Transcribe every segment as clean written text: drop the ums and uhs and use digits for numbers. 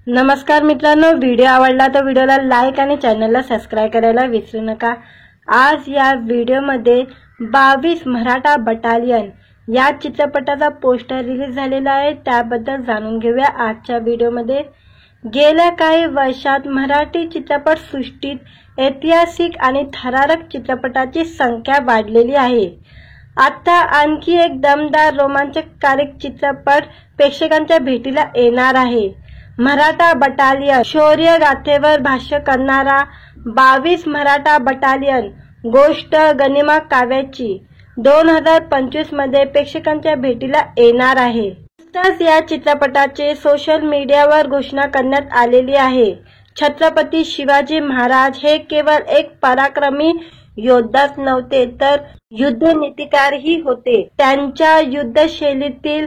नमस्कार मित्रांनो, व्हिडिओ आवडला तर व्हिडिओला लाईक आणि चॅनलला सबस्क्राइब करायला विसरू नका। आज या व्हिडिओमध्ये 22 मराठा बटालियन या चित्रपटाचा पोस्टर रिलीज झालेला आहे, त्याबद्दल जाणून घेऊया आजच्या व्हिडिओमध्ये। गेल्या काही वर्षात मराठी चित्रपट सृष्टीत ऐतिहासिक आणि थरारक चित्रपटाची संख्या वाढलेली आहे। आता आणखी एक दमदार रोमांचकारी चित्रपट प्रेक्षकांच्या भेटीला येणार आहे। मराठा बटालियन शौर्य गाथेवर भाष्य करणारा 22 मराठा बटालियन गोष्ट गनिमा काव्याची 2025 मध्ये प्रेक्षकांच्या भेटीला येणार आहे। नुकताच या चित्रपटाचे सोशल मीडियावर घोषणा करण्यात आलेली आहे। छत्रपती शिवाजी महाराज हे केवळ एक पराक्रमी योद्धाच नव्हते तर युद्धनीतिकारही होते। त्यांच्या युद्धशैलीतील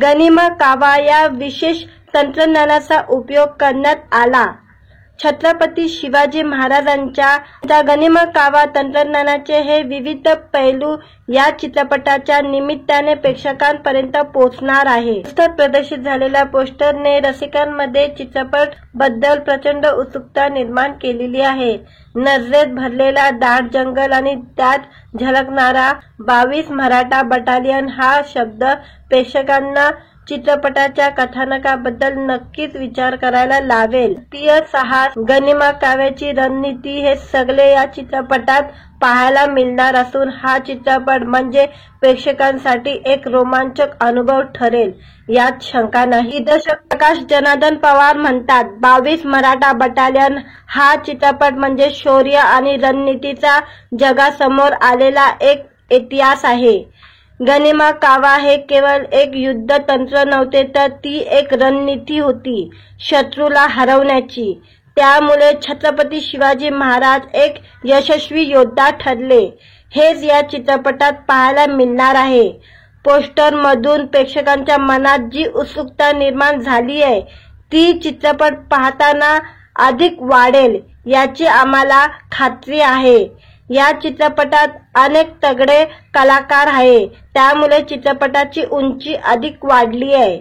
गनिमा कावा या विशेष तंत्रज्ञानाचा उपयोग करण्यात आला। छत्रपती शिवाजी महाराजांच्या गनिमा कावा तंत्रज्ञानाचे हे विविध पैलू या चित्रपटाच्या निमित्ताने प्रेक्षकांपर्यंत पोहोचणार आहे। नुकताच प्रदर्शित झालेल्या पोस्टरने रसिकांमध्ये चित्रपट बद्दल प्रचंड उत्सुकता निर्माण केलेली आहे। नजरेत भरलेला दाट जंगल आणि त्यात झलकणारा 22 मराठा बटालियन हा शब्द प्रेक्षकांना चित्रपटाच्या कथानकाबद्दल नक्कीच विचार करायला लावेल। तीय साहस, गनिमा काव्याची रणनीती हे सगळे या चित्रपटात पाहायला मिळणार असून हा चित्रपट म्हणजे प्रेक्षकांसाठी एक रोमांचक अनुभव ठरेल यात शंका नाही। दिग्दर्शक प्रकाश जनार्दन पवार म्हणतात, 22 मराठा बटालियन हा चित्रपट म्हणजे शौर्य आणि रणनीतीचा जगासमोर आलेला एक इतिहास आहे। गनिमा कावा हे केवळ एक युद्ध तंत्र नव्हते तर ती एक रणनीती होती शत्रूला हरवण्याची। त्यामुळे छत्रपती शिवाजी महाराज एक यशस्वी योद्धा ठरले हेच या चित्रपटात पाहायला मिळणार आहे। पोस्टर मधून प्रेक्षकांच्या मनात जी उत्सुकता निर्माण झाली आहे ती चित्रपट पाहताना अधिक वाढेल याची आम्हाला खात्री आहे। या चित्रपटात अनेक तगडे कलाकार आहे, त्यामुळे चित्रपटाची उंची अधिक वाढली आहे।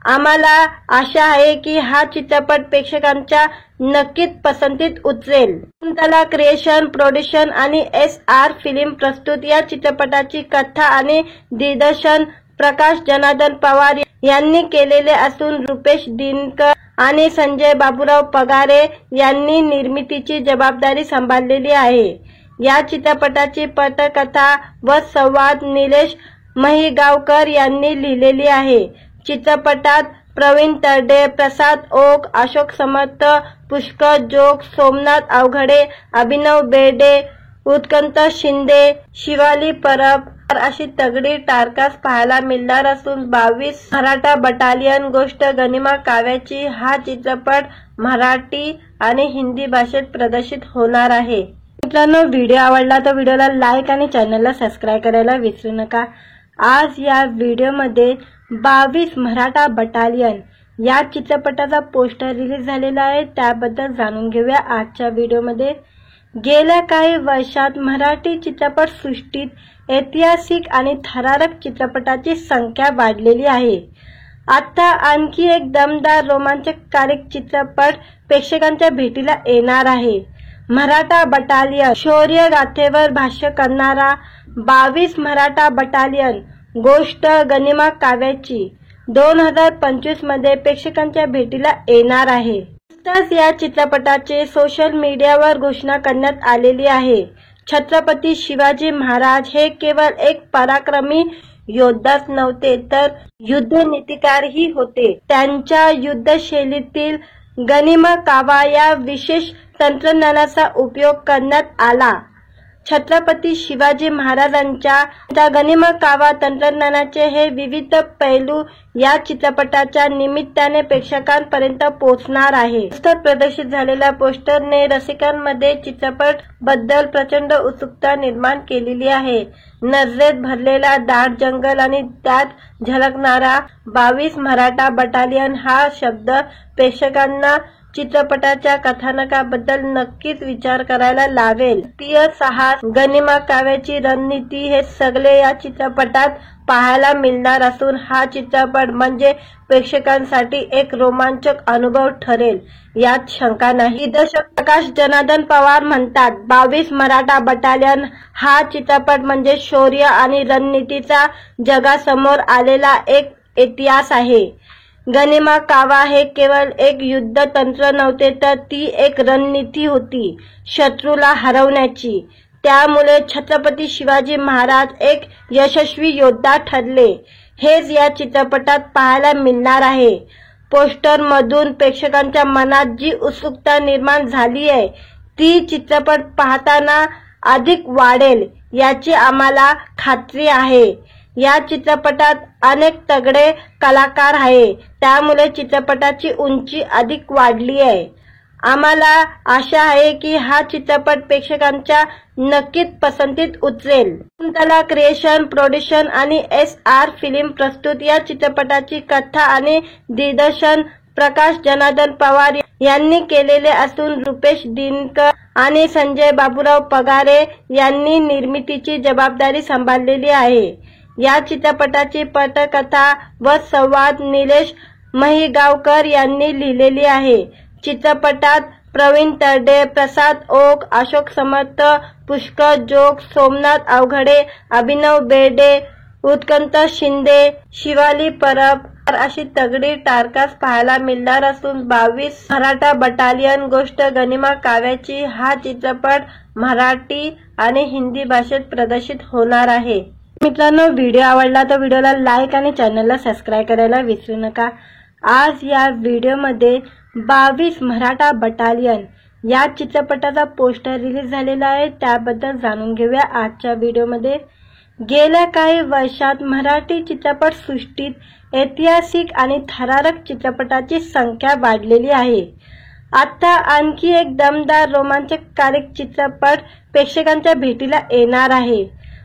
आम्हाला आशा आहे की हा चित्रपट प्रेक्षकांच्या नक्कीच पसंतीत उतरेल। कुंतला क्रिएशन, प्रोडक्शन आणि SR फिल्म प्रस्तुत या चित्रपटाची कथा आणि दिग्दर्शन प्रकाश जनार्दन पवार यांनी केलेले असून रुपेश दिनकर आणि संजय बाबूराव पगारे यांनी निर्मितीची जबाबदारी सांभाळलेली आहे। या चित्रपटाची पटकथा व संवाद निलेश महिगावकर यांनी लिहिलेली आहे। चित्रपटात प्रवीण तरडे, प्रसाद ओक, अशोक समर्थ, पुष्कर जोग, सोमनाथ अवघडे, अभिनव बेर्डे, उत्कंठ शिंदे, शिवाली परब अशी तगडी टारकास पाहायला मिळणार असून 22 मराठा बटालियन गोष्ट गनिमा काव्याची हा चित्रपट मराठी आणि हिंदी भाषेत प्रदर्शित होणार आहे। मित्रांनो, व्हिडिओ आवडला तर व्हिडिओला लाईक आणि चॅनलला सबस्क्राइब करायला विसरू नका। आज या व्हिडिओमध्ये 22 मराठा बटालियन या चित्रपटाचा पोस्टर रिलीज झालेला आहे, त्याबद्दल जाणून घेऊया आजच्या व्हिडिओमध्ये। गेल्या काही वर्षात मराठी चित्रपट सृष्टीत ऐतिहासिक आणि थरारक चित्रपटाची संख्या वाढलेली आहे। आता आणखी एक दमदार रोमांचकारी चित्रपट प्रेक्षकांच्या भेटीला येणार आहे। मराठा बटालियन शौर्य गाथेवर भाष्य करणारा 22 मराठा बटालियन गोष्ट गनिमा काव्याची 2025 मध्ये प्रेक्षकांच्या भेटीला येणार आहे। नुकताच या चित्रपटाचे सोशल मीडियावर घोषणा करण्यात आलेली आहे। छत्रपती शिवाजी महाराज हे केवळ एक पराक्रमी योद्धाच नव्हते तर युद्धनीतिकारही होते। त्यांच्या युद्धशैलीतील गनिमा कावा या विशेष तंत्रज्ञानाचा उपयोग करण्यात आला। छत्रपती शिवाजी महाराजांच्या गनिमा कावा तंत्रज्ञानाचे हे विविध पैलू या चित्रपटाच्या निमित्ताने प्रेक्षकांपर्यंत पोहोचणार आहे। नुकताच प्रदर्शित झालेल्या पोस्टरने रसिकांमध्ये चित्रपट बद्दल प्रचंड उत्सुकता निर्माण केलेली आहे। नजरेत भरलेला दाट जंगल आणि त्यात झलकणारा 22 मराठा बटालियन हा शब्द प्रेक्षकांना चित्रपटाच्या कथानकाबद्दल नक्कीच विचार करायला लावेल. प्रिय साहस, गनिमा काव्याची रणनीती हे सगळे या चित्रपटात पाहायला मिळणार असून हा चित्रपट म्हणजे प्रेक्षकांसाठी एक रोमांचक अनुभव ठरेल यात शंका नाही. दिग्दर्शक प्रकाश जनार्दन पवार म्हणतात, 22 मराठा बटालियन हा चित्रपट म्हणजे शौर्य आणि रणनीतीचा जगासमोर आलेला एक इतिहास आहे. गनिमा कावा हे केवळ एक युद्ध तंत्र नव्हते, तर ती एक रणनीती होती शत्रूला हरवण्याची. त्यामुळे छत्रपती शिवाजी महाराज एक यशस्वी योद्धा ठरले हेच या चित्रपटात पाहायला मिळणार आहे. पोस्टर मधून प्रेक्षकांच्या मनात जी उत्सुकता निर्माण झाली आहे ती चित्रपट पाहताना अधिक वाढेल याची आम्हाला खात्री आहे. या चित्रपटात अनेक तगडे कलाकार आहे, त्यामुळे चित्रपटाची उंची अधिक वाढली आहे. आम्हाला आशा आहे की हा चित्रपट प्रेक्षकांच्या नक्कीच पसंतीत उतरेल. शकुंतला क्रिएशन, प्रोडक्शन आणि SR फिल्म प्रस्तुत या चित्रपटाची कथा आणि दिग्दर्शन प्रकाश जनार्दन पवार यांनी केलेले असून रुपेश दिनकर आणि संजय बाबूराव पगारे यांनी निर्मितीची जबाबदारी सांभाळलेली आहे. या चित्रपटाची पटकथा व संवाद निलेश महिगावकर यांनी लिहिलेली आहे. चित्रपटात प्रवीण तरडे, प्रसाद ओक, अशोक समर्थ, पुष्कर जोग, सोमनाथ अवघडे, अभिनव बेर्डे, उत्कंठ शिंदे, शिवाली परब अशी तगडी टारकास पाहायला मिळणार असून 22 मराठा बटालियन गोष्ट गनिमा काव्याची हा चित्रपट मराठी आणि हिंदी भाषेत प्रदर्शित होणार आहे. मित्रांनो, व्हिडिओ आवडला तर व्हिडिओला लाईक आणि चॅनलला सबस्क्राईब करायला विसरू नका. आज या व्हिडिओमध्ये 22 मराठा बटालियन या चित्रपटाचा पोस्टर रिलीज झालेला आहे, त्याबद्दल जाणून घेऊया आजच्या व्हिडिओमध्ये. गेल्या काही वर्षात मराठी चित्रपट सृष्टीत ऐतिहासिक आणि थरारक चित्रपटाची संख्या वाढलेली आहे. आता आणखी एक दमदार रोमांचकारी चित्रपट प्रेक्षकांच्या भेटीला येणार आहे.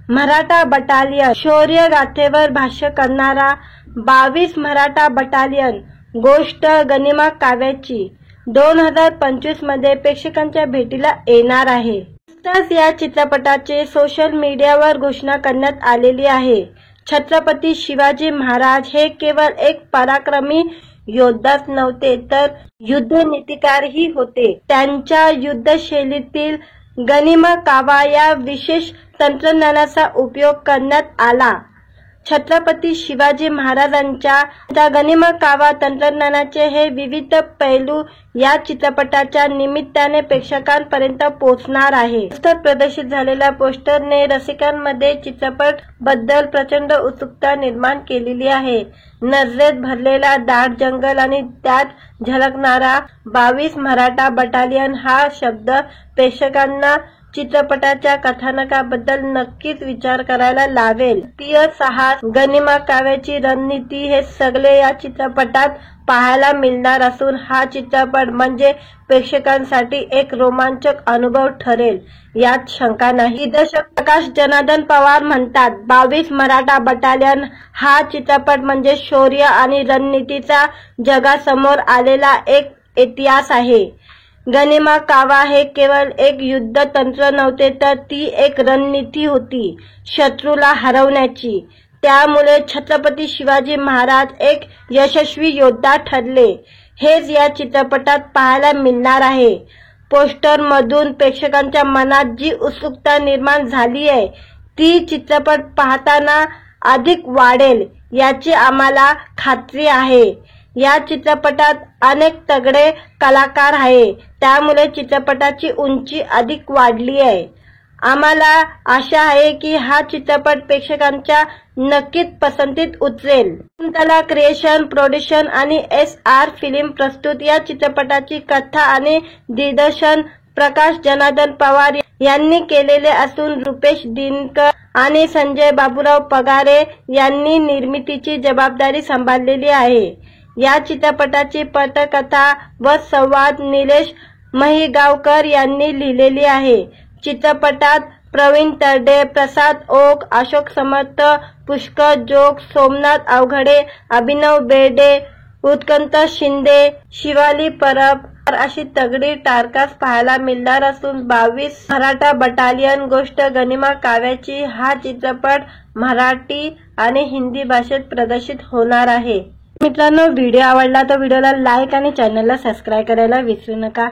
मराठा बटालियन शौर्य गाथेवर भाष्य करणारा 22 मराठा बटालियन गोष्ट गनिमा काव्याची 2025 मध्ये प्रेक्षकांच्या भेटीला येणार आहे. नुकताच या चित्रपटाचे सोशल मीडियावर घोषणा करण्यात आलेली आहे. छत्रपती शिवाजी महाराज हे केवळ एक पराक्रमी योद्धाच नव्हते, तर युद्धनीतिकारही होते. त्यांच्या युद्धशैलीतील गनिमा कावा या विशेष तंत्रज्ञानाचा उपयोग करण्यात आला. छत्रपती शिवाजी महाराजांच्या गनिमा कावा तंत्रज्ञानाचे हे विविध पैलू या चित्रपटाच्या निमित्ताने प्रेक्षकांपर्यंत पोहोचणार आहे. पोस्टर प्रदर्शित झालेल्या पोस्टरने रसिकांमध्ये चित्रपट बद्दल प्रचंड उत्सुकता निर्माण केलेली आहे. नजरेत भरलेला दाट जंगल आणि त्यात झलकणारा 22 मराठा बटालियन हा शब्द प्रेक्षकांना चित्रपटाच्या कथानकाबद्दल नक्कीच विचार करायला लावेल. प्रिय साहस, गनिमा काव्याची रणनीती हे सगळे या चित्रपटात पाहायला मिळणार असून हा चित्रपट म्हणजे प्रेक्षकांसाठी एक रोमांचक अनुभव ठरेल यात शंका नाही. दिग्दर्शक प्रकाश जनार्दन पवार म्हणतात, 22 मराठा बटालियन हा चित्रपट म्हणजे शौर्य आणि रणनीतीचा जगासमोर आलेला एक इतिहास आहे. गनिमा कावा हे केवळ एक युद्ध तंत्र नव्हते, तर ती एक रणनीती होती शत्रूला हरवण्याची. त्यामुळे छत्रपती शिवाजी महाराज एक यशस्वी योद्धा ठरले हेच या चित्रपटात पाहायला मिळणार आहे. पोस्टर मधून प्रेक्षकांच्या मनात जी उत्सुकता निर्माण झाली आहे ती चित्रपट पाहताना अधिक वाढेल याची आम्हाला खात्री आहे. या चित्रपटात अनेक तगडे कलाकार आहे, त्यामुळे चित्रपटाची उंची अधिक वाढली आहे. आम्हाला आशा आहे की हा चित्रपट प्रेक्षकांच्या नक्कीच पसंतीत उतरेल. शकुंतला क्रिएशन, प्रोडक्शन आणि SR फिल्म प्रस्तुत या चित्रपटाची कथा आणि दिग्दर्शन प्रकाश जनार्दन पवार यांनी केलेले असून रुपेश दिनकर आणि संजय बाबूराव पगारे यांनी निर्मितीची जबाबदारी सांभाळलेली आहे. या चित्रपटाची पटकथा व संवाद निलेश महिगावकर यांनी लिहिलेली आहे. चित्रपटात प्रवीण तरडे, प्रसाद ओक, अशोक समर्थ, पुष्कर जोग, सोमनाथ अवघडे, अभिनव बेर्डे, उत्कंठ शिंदे, शिवाली परब अशी तगडी टारकास पाहायला मिळणार असून 22 मराठा बटालियन गोष्ट गनिमा काव्याची हा चित्रपट मराठी आणि हिंदी भाषेत प्रदर्शित होणार आहे। मित्रांनो, व्हिडिओ आवडला तर व्हिडिओला लाईक आणि चॅनलला सबस्क्राइब करायला विसरू नका।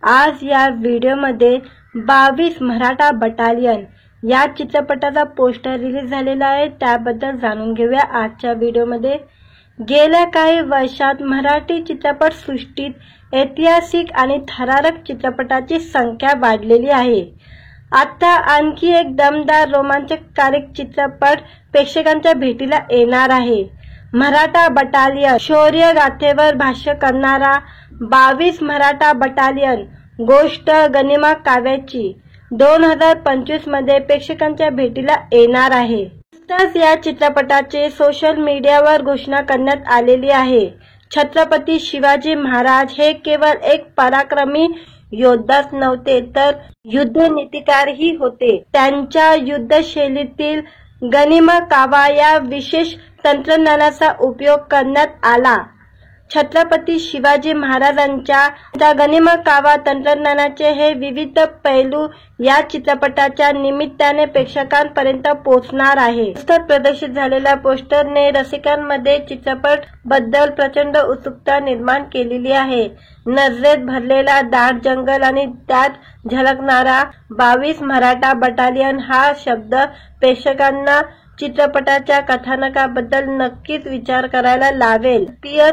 आज या व्हिडिओमध्ये 22 मराठा बटालियन या चित्रपटाचा पोस्टर रिलीज झालेला आहे, त्याबद्दल जाणून घेऊया आजच्या व्हिडिओमध्ये। गेल्या काही वर्षात मराठी चित्रपट सृष्टीत ऐतिहासिक आणि थरारक चित्रपटाची संख्या वाढलेली आहे। आता आणखी एक दमदार रोमांचकारी चित्रपट प्रेक्षकांच्या भेटीला येणार आहे। मराठा बटालियन शौर्य गाथेवर भाष्य करणारा 22 मराठा बटालियन गोष्ट गनिमा काव्याची 2025 मध्ये प्रेक्षकांच्या भेटीला येणार आहे। नुकताच या चित्रपटाचे सोशल मीडियावर घोषणा करण्यात आलेली आहे। छत्रपती शिवाजी महाराज हे केवळ एक पराक्रमी योद्धाच नव्हते तर युद्धनीतिकारही होते। त्यांच्या युद्धशैलीतील गनिमा कावा या विशेष तंत्रज्ञानाचा उपयोग करण्यात आला। छत्रपती शिवाजी महाराजांच्या गनिमा कावा तंत्रज्ञानाचे हे विविध पैलू या चित्रपटाच्या निमित्ताने प्रेक्षकांपर्यंत पोहोचणार आहे। प्रदर्शित झालेल्या पोस्टरने रसिकांमध्ये चित्रपट बद्दल प्रचंड उत्सुकता निर्माण केलेली आहे। नजरेत भरलेला दाट जंगल आणि त्यात झलकणारा 22 मराठा बटालियन हा शब्द प्रेक्षकांना चित्रपटाच्या कथानकाबद्दल नक्कीच विचार करायला लावेल।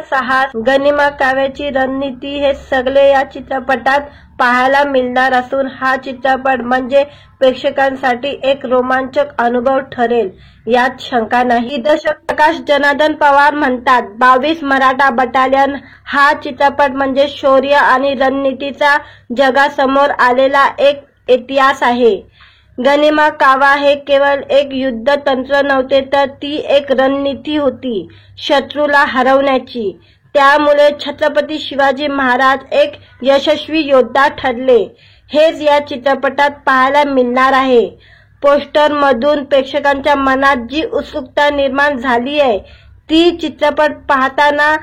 साहस, गनिमा काव्याची रणनीती हे सगळे या चित्रपटात पाहायला मिळणार असून हा चित्रपट म्हणजे प्रेक्षकांसाठी एक रोमांचक अनुभव ठरेल यात शंका नाही। दिग्दर्शक प्रकाश जनार्दन पवार म्हणतात, 22 मराठा बटालियन हा चित्रपट म्हणजे शौर्य आणि रणनीतीचा जगासमोर आलेला एक इतिहास आहे। गनिमा कावा हे केवळ एक युद्ध तंत्र नव्हते तर ती एक रणनीती होती शत्रूला हरवण्याची। त्यामुळे छत्रपती शिवाजी महाराज एक यशस्वी योद्धा ठरले हेच या चित्रपटात पाहायला मिळणार आहे। पोस्टर मधून प्रेक्षकांच्या मनात जी उत्सुकता निर्माण झाली आहे ती चित्रपट पाहताना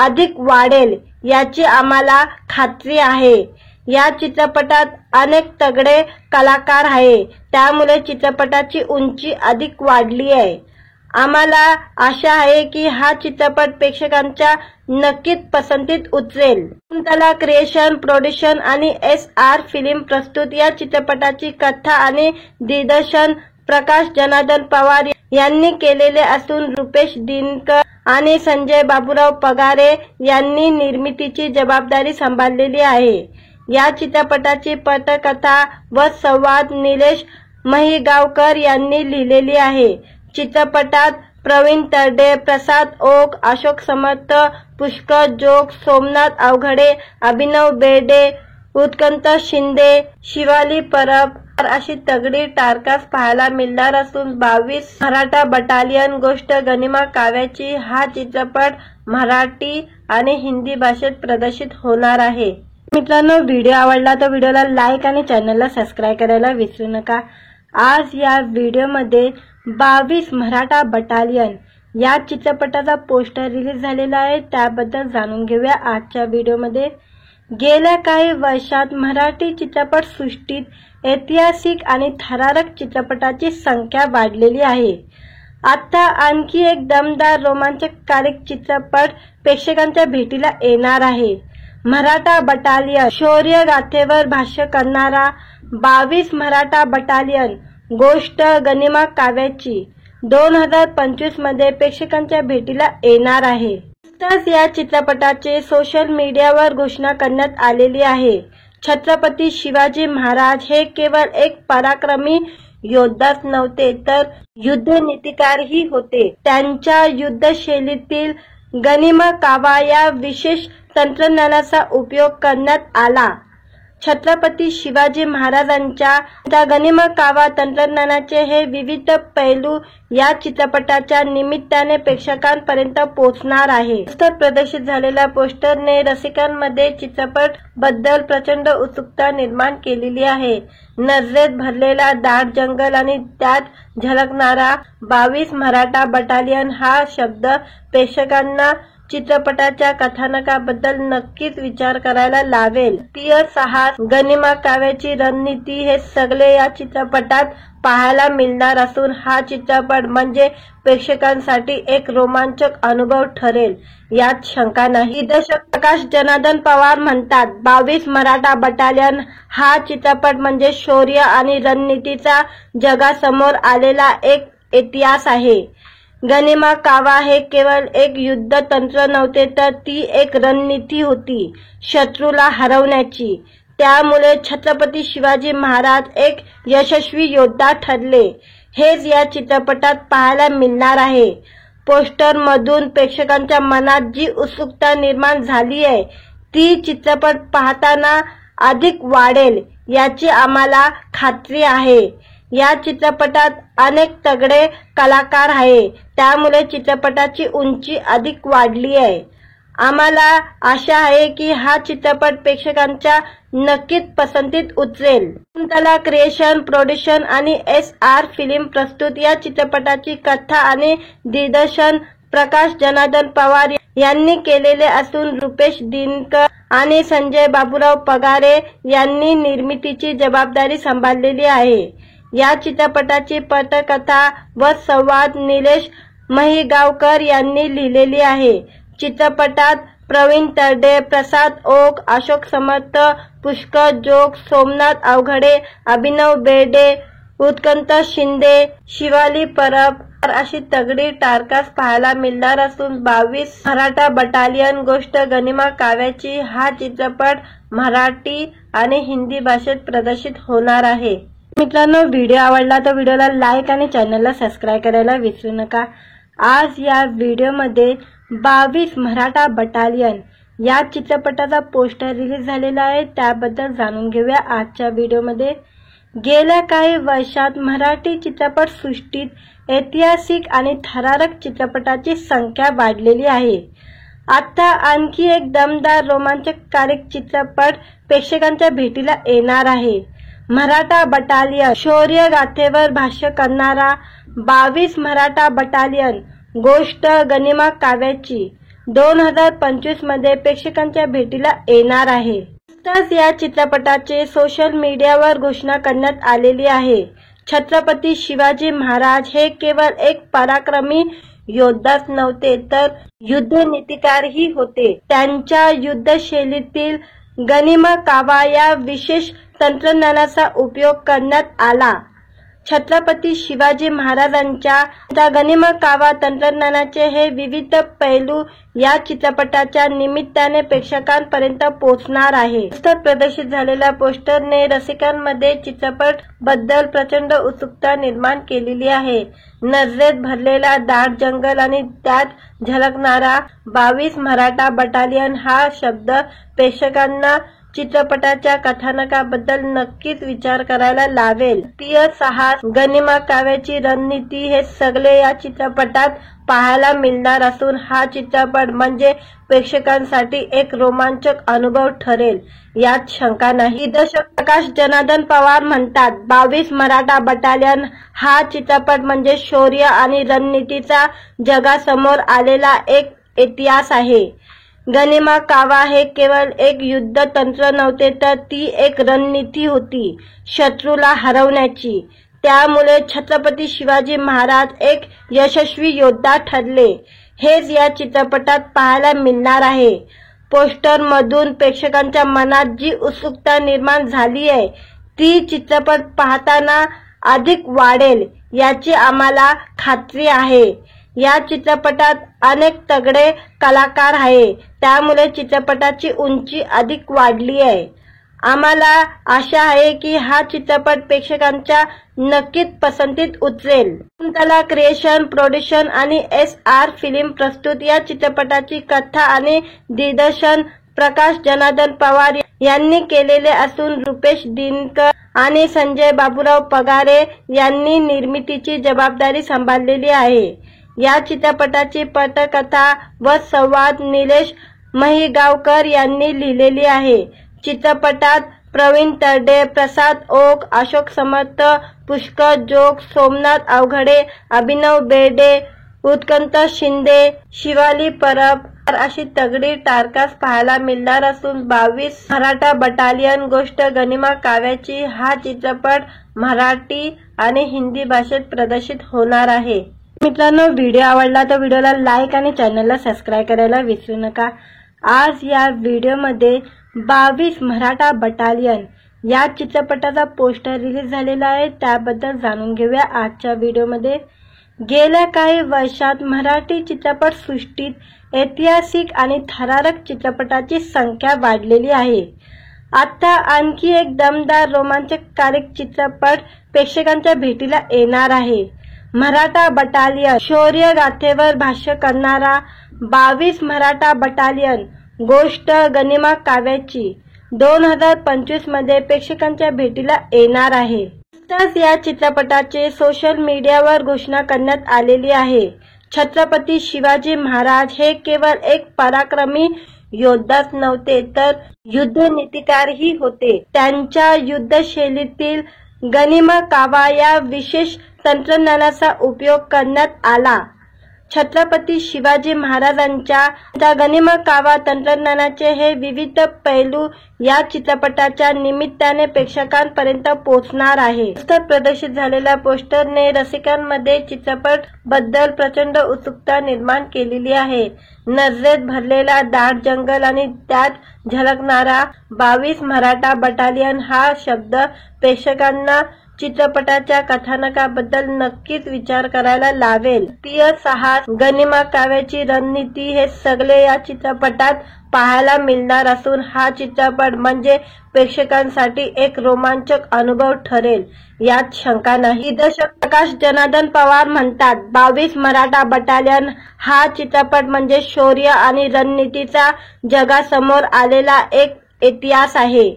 अधिक वाढेल याची आम्हाला खात्री आहे। या चित्रपटात अनेक तगडे कलाकार आहे, त्यामुळे चित्रपटाची उंची अधिक वाढली आहे। आम्हाला आशा आहे की हा चित्रपट प्रेक्षकांच्या नक्कीच पसंतीत उतरेल। कुंतला क्रिएशन, प्रोडक्शन आणि SR फिल्म प्रस्तुत या चित्रपटाची कथा आणि दिग्दर्शन प्रकाश जनार्दन पवार यांनी केलेले असून रुपेश दिनकर आणि संजय बाबूराव पगारे यांनी निर्मितीची जबाबदारी सांभाळलेली आहे। या चित्रपटाची पटकथा व संवाद निलेश महिगावकर यांनी लिहिलेली आहे। चित्रपटात प्रवीण तरडे, प्रसाद ओक, अशोक समर्थ, पुष्कर जोग, सोमनाथ अवघडे, अभिनव बेर्डे, उत्कंठ शिंदे, शिवाली परब अशी तगडी टारकास पाहायला मिळणार असून 22 मराठा बटालियन गोष्ट गनिमा काव्याची हा चित्रपट मराठी आणि हिंदी भाषेत प्रदर्शित होणार आहे। मित्रांनो, व्हिडिओ आवडला तर व्हिडिओला लाईक आणि चॅनलला सबस्क्राइब करायला विसरू नका। आज या व्हिडिओमध्ये 22 मराठा बटालियन या चित्रपटाचा पोस्टर रिलीज झालेला आहे, त्याबद्दल जाणून घेऊया आजच्या व्हिडिओमध्ये। गेल्या काही वर्षात मराठी चित्रपट सृष्टीत ऐतिहासिक आणि थरारक चित्रपटाची संख्या वाढलेली आहे। आता आणखी एक दमदार रोमांचकारी चित्रपट प्रेक्षकांच्या भेटीला येणार आहे। मराठा बटालियन शौर्य गाथेवर भाष्य करणारा 22 मराठा बटालियन गोष्ट गनिमा काव्याची 2025 मध्ये प्रेक्षकांच्या भेटीला येणार आहे। नुकताच या चित्रपटाचे सोशल मीडियावर घोषणा करण्यात आलेली आहे। छत्रपती शिवाजी महाराज हे केवळ एक पराक्रमी योद्धाच नव्हते तर युद्धनीतिकारही होते। त्यांच्या युद्धशैलीतील गनिमा कावा या विशेष तंत्रज्ञानाचा उपयोग करण्यात आला। छत्रपती शिवाजी महाराजांच्या गनिमा कावा तंत्रज्ञानाचे हे विविध पैलू या चित्रपटाच्या निमित्ताने प्रेक्षकांपर्यंत पोहोचणार आहे। प्रदर्शित झालेल्या पोस्टरने रसिकांमध्ये चित्रपट बद्दल प्रचंड उत्सुकता निर्माण केलेली आहे। नजरेत भरलेला दाट जंगल आणि त्यात झलकणारा 22 मराठा बटालियन हा शब्द प्रेक्षकांना चित्रपटाच्या कथानकाबद्दल नक्कीच विचार करायला लावेल. राष्ट्रीय साहस, गनिमा काव्याची रणनीती हे सगळे या चित्रपटात पाहायला मिळणार असून हा चित्रपट म्हणजे प्रेक्षकांसाठी एक रोमांचक अनुभव ठरेल यात शंका नाही. दिग्दर्शक प्रकाश जनार्दन पवार म्हणतात, 22 मराठा बटालियन हा चित्रपट म्हणजे शौर्य आणि रणनीतीचा जगासमोर आलेला एक इतिहास आहे. गनिमा कावा हे केवळ एक युद्ध तंत्र नव्हते, तर ती एक रणनीती होती शत्रूला हरवण्याची. त्यामुळे छत्रपती शिवाजी महाराज एक यशस्वी योद्धा ठरले. हेच या चित्रपटात पाहायला मिळणार आहे. पोस्टर मधून प्रेक्षकांच्या मनात जी उत्सुकता निर्माण झाली आहे ती चित्रपट पाहताना अधिक वाढेल याची आम्हाला खात्री आहे. या चित्रपटात अनेक तगडे कलाकार आहे, त्यामुळे चित्रपटाची उंची अधिक वाढली आहे. आम्हाला आशा आहे की हा चित्रपट प्रेक्षकांच्या नक्कीच पसंतीत उतरेल. शकुंतला क्रिएशन, प्रोडक्शन आणि SR फिल्म प्रस्तुत या चित्रपटाची कथा आणि दिग्दर्शन प्रकाश जनार्दन पवार यांनी केलेले असून रुपेश दिनकर आणि संजय बाबूराव पगारे यांनी निर्मितीची जबाबदारी सांभाळलेली आहे. या चित्रपटाची पटकथा व संवाद निलेश महिगावकर यांनी लिहिलेली आहे. चित्रपटात प्रवीण तरडे, प्रसाद ओक, अशोक समर्थ, पुष्कर जोग, सोमनाथ अवघडे, अभिनव बेर्डे, उत्कंठ शिंदे, शिवाली परब अशी तगडी टारकास पाहायला मिळणार असून 22 मराठा बटालियन गोष्ट गनिमा काव्याची हा चित्रपट मराठी आणि हिंदी भाषेत प्रदर्शित होणार आहे. मित्रांनो, व्हिडिओ आवडला तर व्हिडिओला लाईक आणि चॅनलला सबस्क्राईब करायला विसरू नका. आज या व्हिडिओमध्ये 22 मराठा बटालियन या चित्रपटाचा पोस्टर रिलीज झालेला आहे, त्याबद्दल जाणून घेऊया आजच्या व्हिडिओमध्ये. गेल्या काही वर्षात मराठी चित्रपट सृष्टीत ऐतिहासिक आणि थरारक चित्रपटाची संख्या वाढलेली आहे. आता आणखी एक दमदार रोमांचकारी चित्रपट प्रेक्षकांच्या भेटीला येणार आहे. मराठा बटालियन शौर्य गाथेवर भाष्य करणारा 22 मराठा बटालियन गोष्ट गनिमा काव्याची 2025 मध्ये प्रेक्षकांच्या भेटीला येणार आहे. नुकताच या चित्रपटाचे सोशल मीडियावर घोषणा करण्यात आलेली आहे. छत्रपती शिवाजी महाराज हे केवळ एक पराक्रमी योद्धाच नव्हते, तर युद्धनीतिकारही होते. त्यांच्या युद्धशैलीतील गनिमा कावा या विशेष तंत्रज्ञानाचा उपयोग करण्यात आला. छत्रपती शिवाजी महाराजांच्या गनिमा कावा तंत्रज्ञानाचे हे विविध पैलू या चित्रपटाच्या निमित्ताने प्रेक्षकांपर्यंत पोहोचणार आहे. नुकताच प्रदर्शित झालेल्या पोस्टरने रसिकांमध्ये चित्रपट बद्दल प्रचंड उत्सुकता निर्माण केलेली आहे. नजरेत भरलेला दाट जंगल आणि त्यात झलकणारा 22 मराठा बटालियन हा शब्द प्रेक्षकांना चित्रपटाच्या कथानकाबद्दल नक्कीच विचार करायला लावेल. राष्ट्रीय साहस, गनिमा काव्याची रणनीती हे सगळे या चित्रपटात पाहायला मिळणार असून हा चित्रपट म्हणजे प्रेक्षकांसाठी एक रोमांचक अनुभव ठरेल यात शंका नाही. दिग्दर्शक प्रकाश जनार्दन पवार म्हणतात, 22 मराठा बटालियन हा चित्रपट म्हणजे शौर्य आणि रणनीतीचा जगासमोर आलेला एक इतिहास आहे. गनिमा कावा हे केवळ एक युद्ध तंत्र नव्हते, तर ती एक रणनीती होती शत्रूला हरवण्याची. त्यामुळे छत्रपती शिवाजी महाराज एक यशस्वी योद्धा ठरले. हेच या चित्रपटात पाहायला मिळणार आहे. पोस्टर मधून प्रेक्षकांच्या मनात जी उत्सुकता निर्माण झाली आहे ती चित्रपट पाहताना अधिक वाढेल याची आम्हाला खात्री आहे. या चित्रपटात अनेक तगडे कलाकार आहे, त्यामुळे चित्रपटाची उंची अधिक वाढली आहे. आम्हाला आशा आहे की हा चित्रपट प्रेक्षकांच्या नक्कीच पसंतीत उतरेल. शकुंतला क्रिएशन, प्रोडक्शन आणि SR फिल्म प्रस्तुत या चित्रपटाची कथा आणि दिग्दर्शन प्रकाश जनार्दन पवार यांनी केलेले असून रुपेश दिनकर आणि संजय बाबूराव पगारे यांनी निर्मितीची जबाबदारी सांभाळलेली आहे. या चित्रपटाची पटकथा व संवाद निलेश महिगावकर यांनी लिहिलेली आहे. चित्रपटात प्रवीण तरडे, प्रसाद ओक, अशोक समर्थ, पुष्कर जोग, सोमनाथ अवघडे, अभिनव बेर्डे, उत्कंठ शिंदे, शिवाली परब अशी तगडी टारकास पाहायला मिळणार असून 22 मराठा बटालियन गोष्ट गनिमा काव्याची हा चित्रपट मराठी आणि हिंदी भाषेत प्रदर्शित होणार आहे। मित्रांनो, व्हिडिओ आवडला तर व्हिडिओला लाईक आणि चॅनलला सबस्क्राइब करायला विसरू नका। आज या व्हिडिओमध्ये 22 मराठा बटालियन या चित्रपटाचा पोस्टर रिलीज झालेला आहे, त्याबद्दल जाणून घेऊया आजच्या व्हिडिओमध्ये। गेल्या काही वर्षात मराठी चित्रपट सृष्टीत ऐतिहासिक आणि थरारक चित्रपटाची संख्या वाढलेली आहे। आता आणखी एक दमदार रोमांचकारक चित्रपट प्रेक्षकांच्या भेटीला येणार आहे। मराठा बटालियन शौर्य गाथेवर भाष्य करणारा 22 मराठा बटालियन गोष्ट गनिमा काव्याची 2025 मध्ये प्रेक्षकांच्या भेटीला येणार आहे। नुकताच या चित्रपटाचे सोशल मीडियावर घोषणा करण्यात आलेली आहे। छत्रपती शिवाजी महाराज हे केवळ एक पराक्रमी योद्धाच नव्हते तर युद्धनीतिकारही होते। त्यांच्या युद्धशैलीतील गनिमा कावा या विशेष तंत्रज्ञानाचा उपयोग करण्यात आला। छत्रपती शिवाजी महाराजांच्या गनिमा कावा तंत्रज्ञानाचे हे विविध पैलू या चित्रपटाच्या निमित्ताने प्रेक्षकांपर्यंत पोहोचणार आहे। प्रदर्शित झालेल्या पोस्टरने रसिकांमध्ये चित्रपट बद्दल प्रचंड उत्सुकता निर्माण केलेली आहे। नजरेत भरलेला दाट जंगल आणि त्यात झलकणारा 22 मराठा बटालियन हा शब्द प्रेक्षकांना चित्रपटाच्या कथानकाबद्दल नक्कीच विचार करायला लावेल। साहस, गनिमा काव्याची रणनीती हे सगळे या चित्रपटात पाहायला मिळणार असून हा चित्रपट म्हणजे प्रेक्षकांसाठी एक रोमांचक अनुभव ठरेल यात शंका नाही। दिग्दर्शक प्रकाश जनार्दन पवार म्हणतात, 22 मराठा बटालियन हा चित्रपट म्हणजे शौर्य आणि रणनीतीचा जगासमोर आलेला एक इतिहास आहे।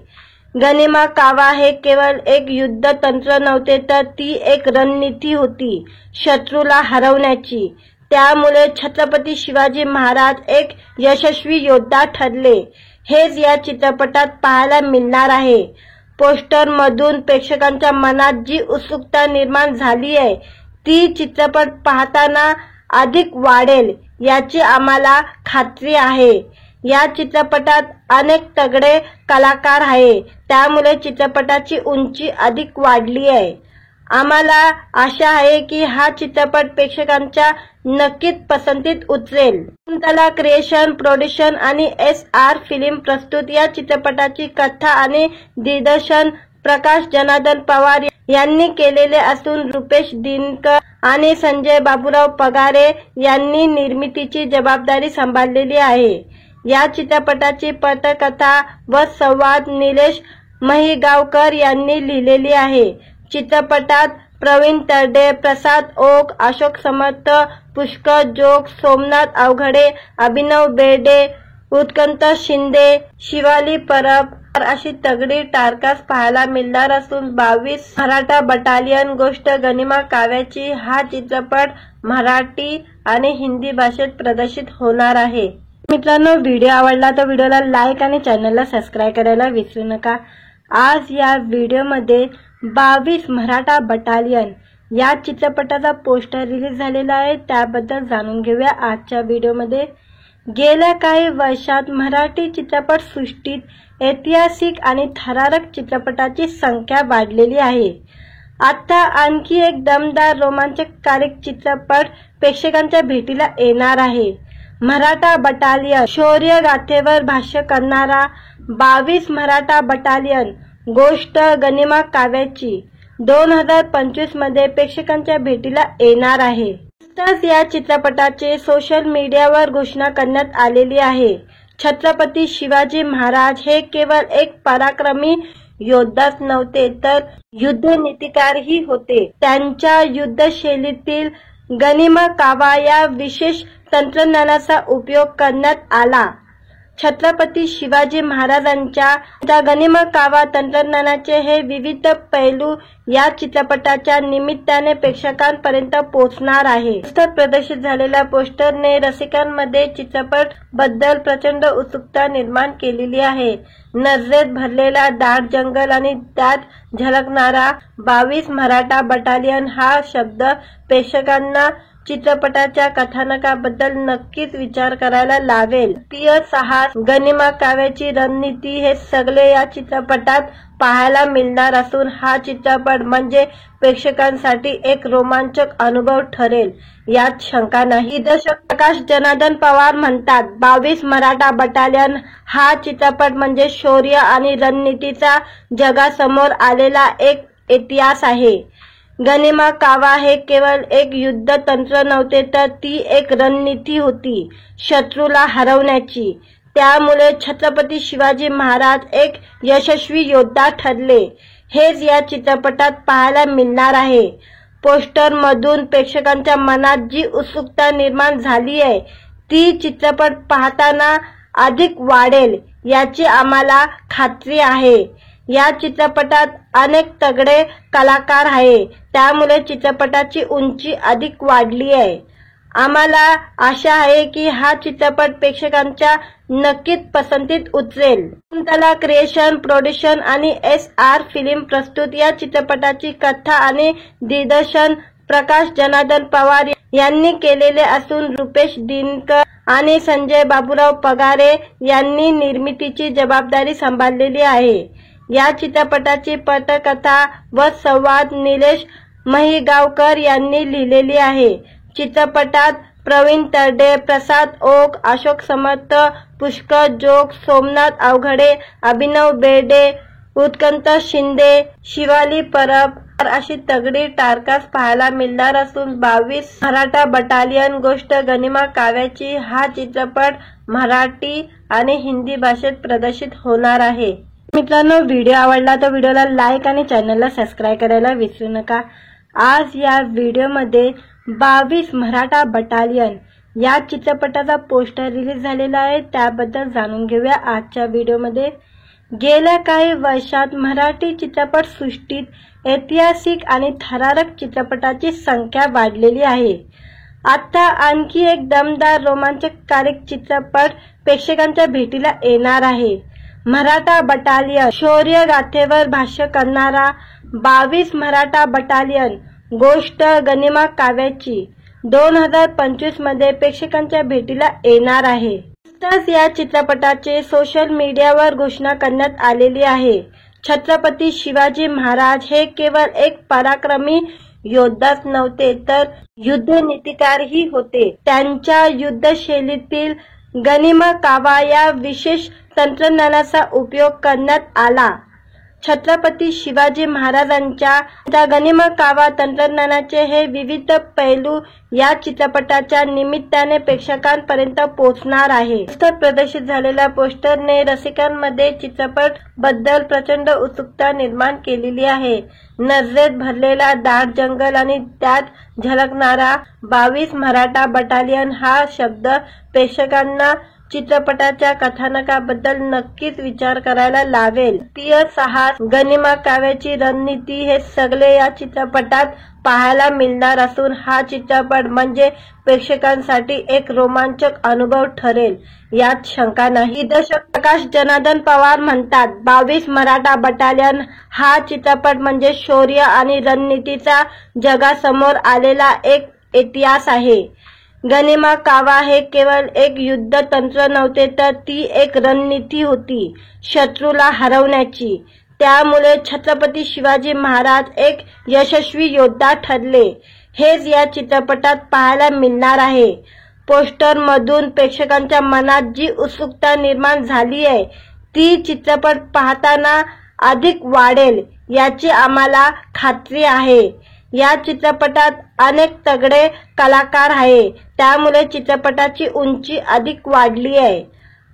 गनिमा कावा हे केवळ एक युद्ध तंत्र नव्हते तर ती एक रणनीती होती शत्रूला हरवण्याची। त्यामुळे छत्रपती शिवाजी महाराज एक यशस्वी योद्धा ठरले हेच या चित्रपटात पाहायला मिळणार आहे। पोस्टर मधून प्रेक्षकांच्या मनात जी उत्सुकता निर्माण झाली आहे ती चित्रपट पाहताना अधिक वाढेल याची आम्हाला खात्री आहे। या चित्रपटात अनेक तगडे कलाकार आहे, त्यामुळे चित्रपटाची उंची अधिक वाढली आहे। आम्हाला आशा आहे की हा चित्रपट प्रेक्षकांच्या नक्कीच पसंतीत उतरेल। कुंतला क्रिएशन, प्रोडक्शन आणि SR फिल्म प्रस्तुत या चित्रपटाची कथा आणि दिग्दर्शन प्रकाश जनार्दन पवार यांनी केलेले असून रुपेश दिनकर आणि संजय बाबूराव पगारे यांनी निर्मितीची जबाबदारी सांभाळलेली आहे। या चित्रपटाची पटकथा व संवाद निलेश महिगावकर यांनी लिहिलेली आहे। चित्रपटात प्रवीण तरडे, प्रसाद ओक, अशोक समर्थ, पुष्कर जोग, सोमनाथ अवघडे, अभिनव बेर्डे, उत्कंठ शिंदे, शिवाली परब अशी तगडी टारकास पाहायला मिळणार असून 22 मराठा बटालियन गोष्ट गनिमा काव्याची हा चित्रपट मराठी आणि हिंदी भाषेत प्रदर्शित होणार आहे। मित्रांनो, व्हिडिओ आवडला तर व्हिडिओला लाईक आणि चॅनलला सबस्क्राइब करायला विसरू नका। आज या व्हिडिओमध्ये 22 मराठा बटालियन या चित्रपटाचा पोस्टर रिलीज झालेला आहे, त्याबद्दल जाणून घेऊया आजच्या व्हिडिओमध्ये। गेल्या काही वर्षात मराठी चित्रपट सृष्टीत ऐतिहासिक आणि थरारक चित्रपटाची संख्या वाढलेली आहे। आता आणखी एक दमदार रोमांचकारक चित्रपट प्रेक्षकांच्या भेटीला येणार आहे। मराठा बटालियन शौर्य गाथेवर भाष्य करणारा 22 मराठा बटालियन गोष्ट गनिमा काव्याची 2025 मध्ये प्रेक्षकांच्या भेटीला येणार आहे। नुकताच या चित्रपटाचे सोशल मीडियावर घोषणा करण्यात आलेली आहे। छत्रपती शिवाजी महाराज हे केवळ एक पराक्रमी योद्धाच नव्हते तर युद्धनीतिकारही होते। त्यांच्या युद्धशैलीतील गनिमा कावा या विशेष तंत्रज्ञानाचा उपयोग करण्यात आला। छत्रपती शिवाजी महाराजांच्या गनिमा कावा तंत्रज्ञानाचे हे विविध पैलू या चित्रपटाच्या निमित्ताने प्रेक्षकांपर्यंत पोहोचणार आहे। प्रदर्शित झालेल्या पोस्टरने रसिकांमध्ये चित्रपट बद्दल प्रचंड उत्सुकता निर्माण केलेली आहे। नजरेत भरलेला दाट जंगल आणि त्यात झलकणारा 22 मराठा बटालियन हा शब्द प्रेक्षकांना चित्रपटाच्या कथानकाबद्दल नक्कीच विचार करायला लावेल. तीय साहस, गनिमा काव्याची रणनीती हे सगळे या चित्रपटात पाहायला मिळणार असून हा चित्रपट म्हणजे प्रेक्षकांसाठी एक रोमांचक अनुभव ठरेल यात शंका नाही. दिग्दर्शक प्रकाश जनार्दन पवार म्हणतात, 22 मराठा बटालियन हा चित्रपट म्हणजे शौर्य आणि रणनीतीचा जगासमोर आलेला एक इतिहास आहे. गनिमा कावा हे केवळ एक युद्ध तंत्र नव्हते, तर ती एक रणनीती होती शत्रूला हरवण्याची. त्यामुळे छत्रपती शिवाजी महाराज एक यशस्वी योद्धा ठरले, हेच या चित्रपटात पाहायला मिळणार आहे. पोस्टर मधून प्रेक्षकांच्या मनात जी उत्सुकता निर्माण झाली आहे ती चित्रपट पाहताना अधिक वाढेल याची आम्हाला खात्री आहे. या चित्रपटात अनेक तगडे कलाकार आहे, त्यामुळे चित्रपटाची उंची अधिक वाढली आहे. आम्हाला आशा आहे की हा चित्रपट प्रेक्षकांच्या नक्कीच पसंतीत उतरेल. शकुंतला क्रिएशन, प्रोडक्शन आणि SR फिल्म प्रस्तुत या चित्रपटाची कथा आणि दिग्दर्शन प्रकाश जनार्दन पवार यांनी केलेले असून रुपेश दिनकर आणि संजय बाबूराव पगारे यांनी निर्मितीची जबाबदारी सांभाळलेली आहे. या चित्रपटाची पटकथा व संवाद निलेश महिगावकर यांनी लिहिलेली आहे. चित्रपटात प्रवीण तरडे, प्रसाद ओक, अशोक समर्थ, पुष्कर जोग, सोमनाथ अवघडे, अभिनव बेर्डे, उत्कंठ शिंदे, शिवाली परब अशी तगडी टारकास पाहायला मिळणार असून 22 मराठा बटालियन गोष्ट गनिमा काव्याची हा चित्रपट मराठी आणि हिंदी भाषेत प्रदर्शित होणार आहे. मित्रांनो, व्हिडिओ आवडला तर व्हिडिओला लाईक आणि चॅनलला सबस्क्राईब करायला विसरू नका. आज या व्हिडिओमध्ये 22 मराठा बटालियन या चित्रपटाचा पोस्टर रिलीज झालेला आहे, त्याबद्दल जाणून घेऊया आजच्या व्हिडिओमध्ये. गेल्या काही वर्षात मराठी चित्रपट सृष्टीत ऐतिहासिक आणि थरारक चित्रपटाची संख्या वाढलेली आहे. आता आणखी एक दमदार रोमांचकारी चित्रपट प्रेक्षकांच्या भेटीला येणार आहे. मराठा बटालियन शौर्य गाथेवर भाष्य करणारा 22 मराठा बटालियन गोष्ट गनिमा काव्याची 2025 मध्ये प्रेक्षकांच्या भेटीला येणार आहे. नुकताच या चित्रपटाचे सोशल मीडियावर घोषणा करण्यात आलेली आहे. छत्रपती शिवाजी महाराज हे केवळ एक पराक्रमी योद्धाच नव्हते, तर युद्धनीतिकारही होते. त्यांच्या युद्धशैलीतील गनिमा कावा या विशेष तंत्रज्ञानाचा उपयोग करण्यात आला. छत्रपती शिवाजी महाराजांच्या गनिमा कावा तंत्रज्ञानाचे हे विविध पैलू या चित्रपटाच्या निमित्ताने प्रेक्षकांपर्यंत पोहोचणार आहे. प्रदर्शित झालेल्या पोस्टरने रसिकांमध्ये चित्रपट बद्दल प्रचंड उत्सुकता निर्माण केलेली आहे. नजरेत भरलेला दाट जंगल आणि त्यात झलकणारा 22 मराठा बटालियन हा शब्द प्रेक्षकांना चित्रपटाच्या कथानकाबद्दल नक्कीच विचार करायला लावेल. तीय साहस, गनिमा काव्याची रणनीती हे सगळे या चित्रपटात पाहायला मिळणार असून हा चित्रपट म्हणजे प्रेक्षकांसाठी एक रोमांचक अनुभव ठरेल यात शंका नाही. दिग्दर्शक प्रकाश जनार्दन पवार म्हणतात, 22 मराठा बटालियन हा चित्रपट म्हणजे शौर्य आणि रणनीतीचा जगासमोर आलेला एक इतिहास आहे. गनिमा कावा हे केवळ एक युद्ध तंत्र नव्हते, तर ती एक रणनीती होती शत्रूला हरवण्याची. त्यामुळे छत्रपती शिवाजी महाराज एक यशस्वी योद्धा ठरले, हेच या चित्रपटात पाहायला मिळणार आहे. पोस्टर मधून प्रेक्षकांच्या मनात जी उत्सुकता निर्माण झाली आहे ती चित्रपट पाहताना अधिक वाढेल याची आम्हाला खात्री आहे. या चित्रपटात अनेक तगडे कलाकार आहे, त्यामुळे चित्रपटाची उंची अधिक वाढली आहे.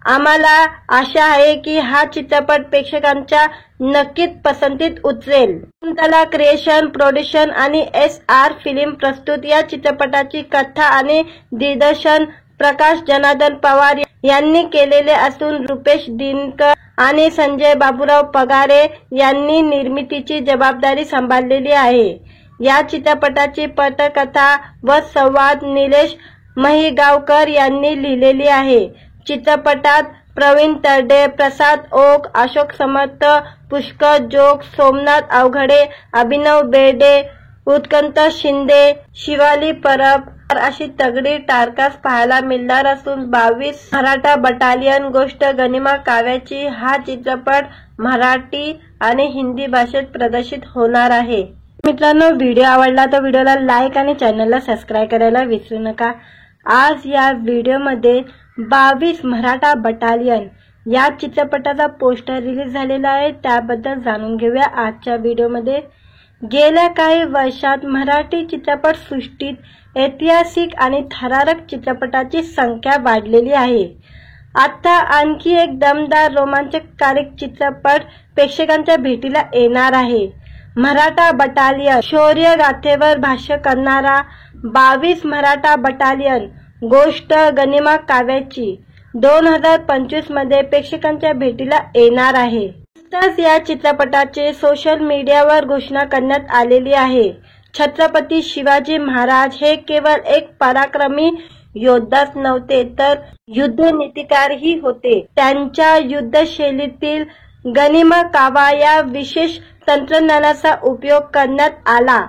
आम्हाला आशा आहे की हा चित्रपट प्रेक्षकांच्या नक्कीच पसंतीत उतरेल. शकुंतला क्रिएशन, प्रोडक्शन आणि SR फिल्म प्रस्तुत या चित्रपटाची कथा आणि दिग्दर्शन प्रकाश जनार्दन पवार यांनी केलेले असून रुपेश दिनकर आणि संजय बाबूराव पगारे यांनी निर्मितीची जबाबदारी सांभाळलेली आहे. या चित्रपटाची पटकथा व संवाद निलेश महिगावकर यांनी लिहिलेली आहे. चित्रपटात प्रवीण तरडे, प्रसाद ओक, अशोक समर्थ, पुष्कर जोग, सोमनाथ अवघडे, अभिनव बेर्डे, उत्कंठ शिंदे, शिवाली परब अशी तगडी टारकास पाहायला मिळणार असून 22 मराठा बटालियन गोष्ट गनिमा काव्याची हा चित्रपट मराठी आणि हिंदी भाषेत प्रदर्शित होणार आहे। मित्रांनो, व्हिडिओ आवडला तर व्हिडिओला लाईक आणि चॅनलला सबस्क्राइब करायला विसरू नका। आज या व्हिडिओमध्ये 22 मराठा बटालियन या चित्रपटाचा पोस्टर रिलीज झालेला आहे, त्याबद्दल जाणून घेऊया आजच्या व्हिडिओमध्ये। गेल्या काही वर्षात मराठी चित्रपट सृष्टीत ऐतिहासिक आणि थरारक चित्रपटाची संख्या वाढलेली आहे। आता आणखी एक दमदार रोमांचकारी चित्रपट प्रेक्षकांच्या भेटीला येणार आहे। मराठा बटालियन शौर्य गाथेवर भाष्य करणारा 22 मराठा बटालियन गोष्ट गनिमा काव्याची 2025 मध्ये प्रेक्षकांच्या भेटीला येणार आहे। नुकताच या चित्रपटाचे सोशल मीडियावर घोषणा करण्यात आलेली आहे। छत्रपती शिवाजी महाराज हे केवळ एक पराक्रमी योद्धाच नव्हते तर युद्धनीतिकारही होते। त्यांच्या युद्धशैलीतील गनिमा कावा या विशेष तंत्रज्ञानाचा उपयोग करण्यात आला।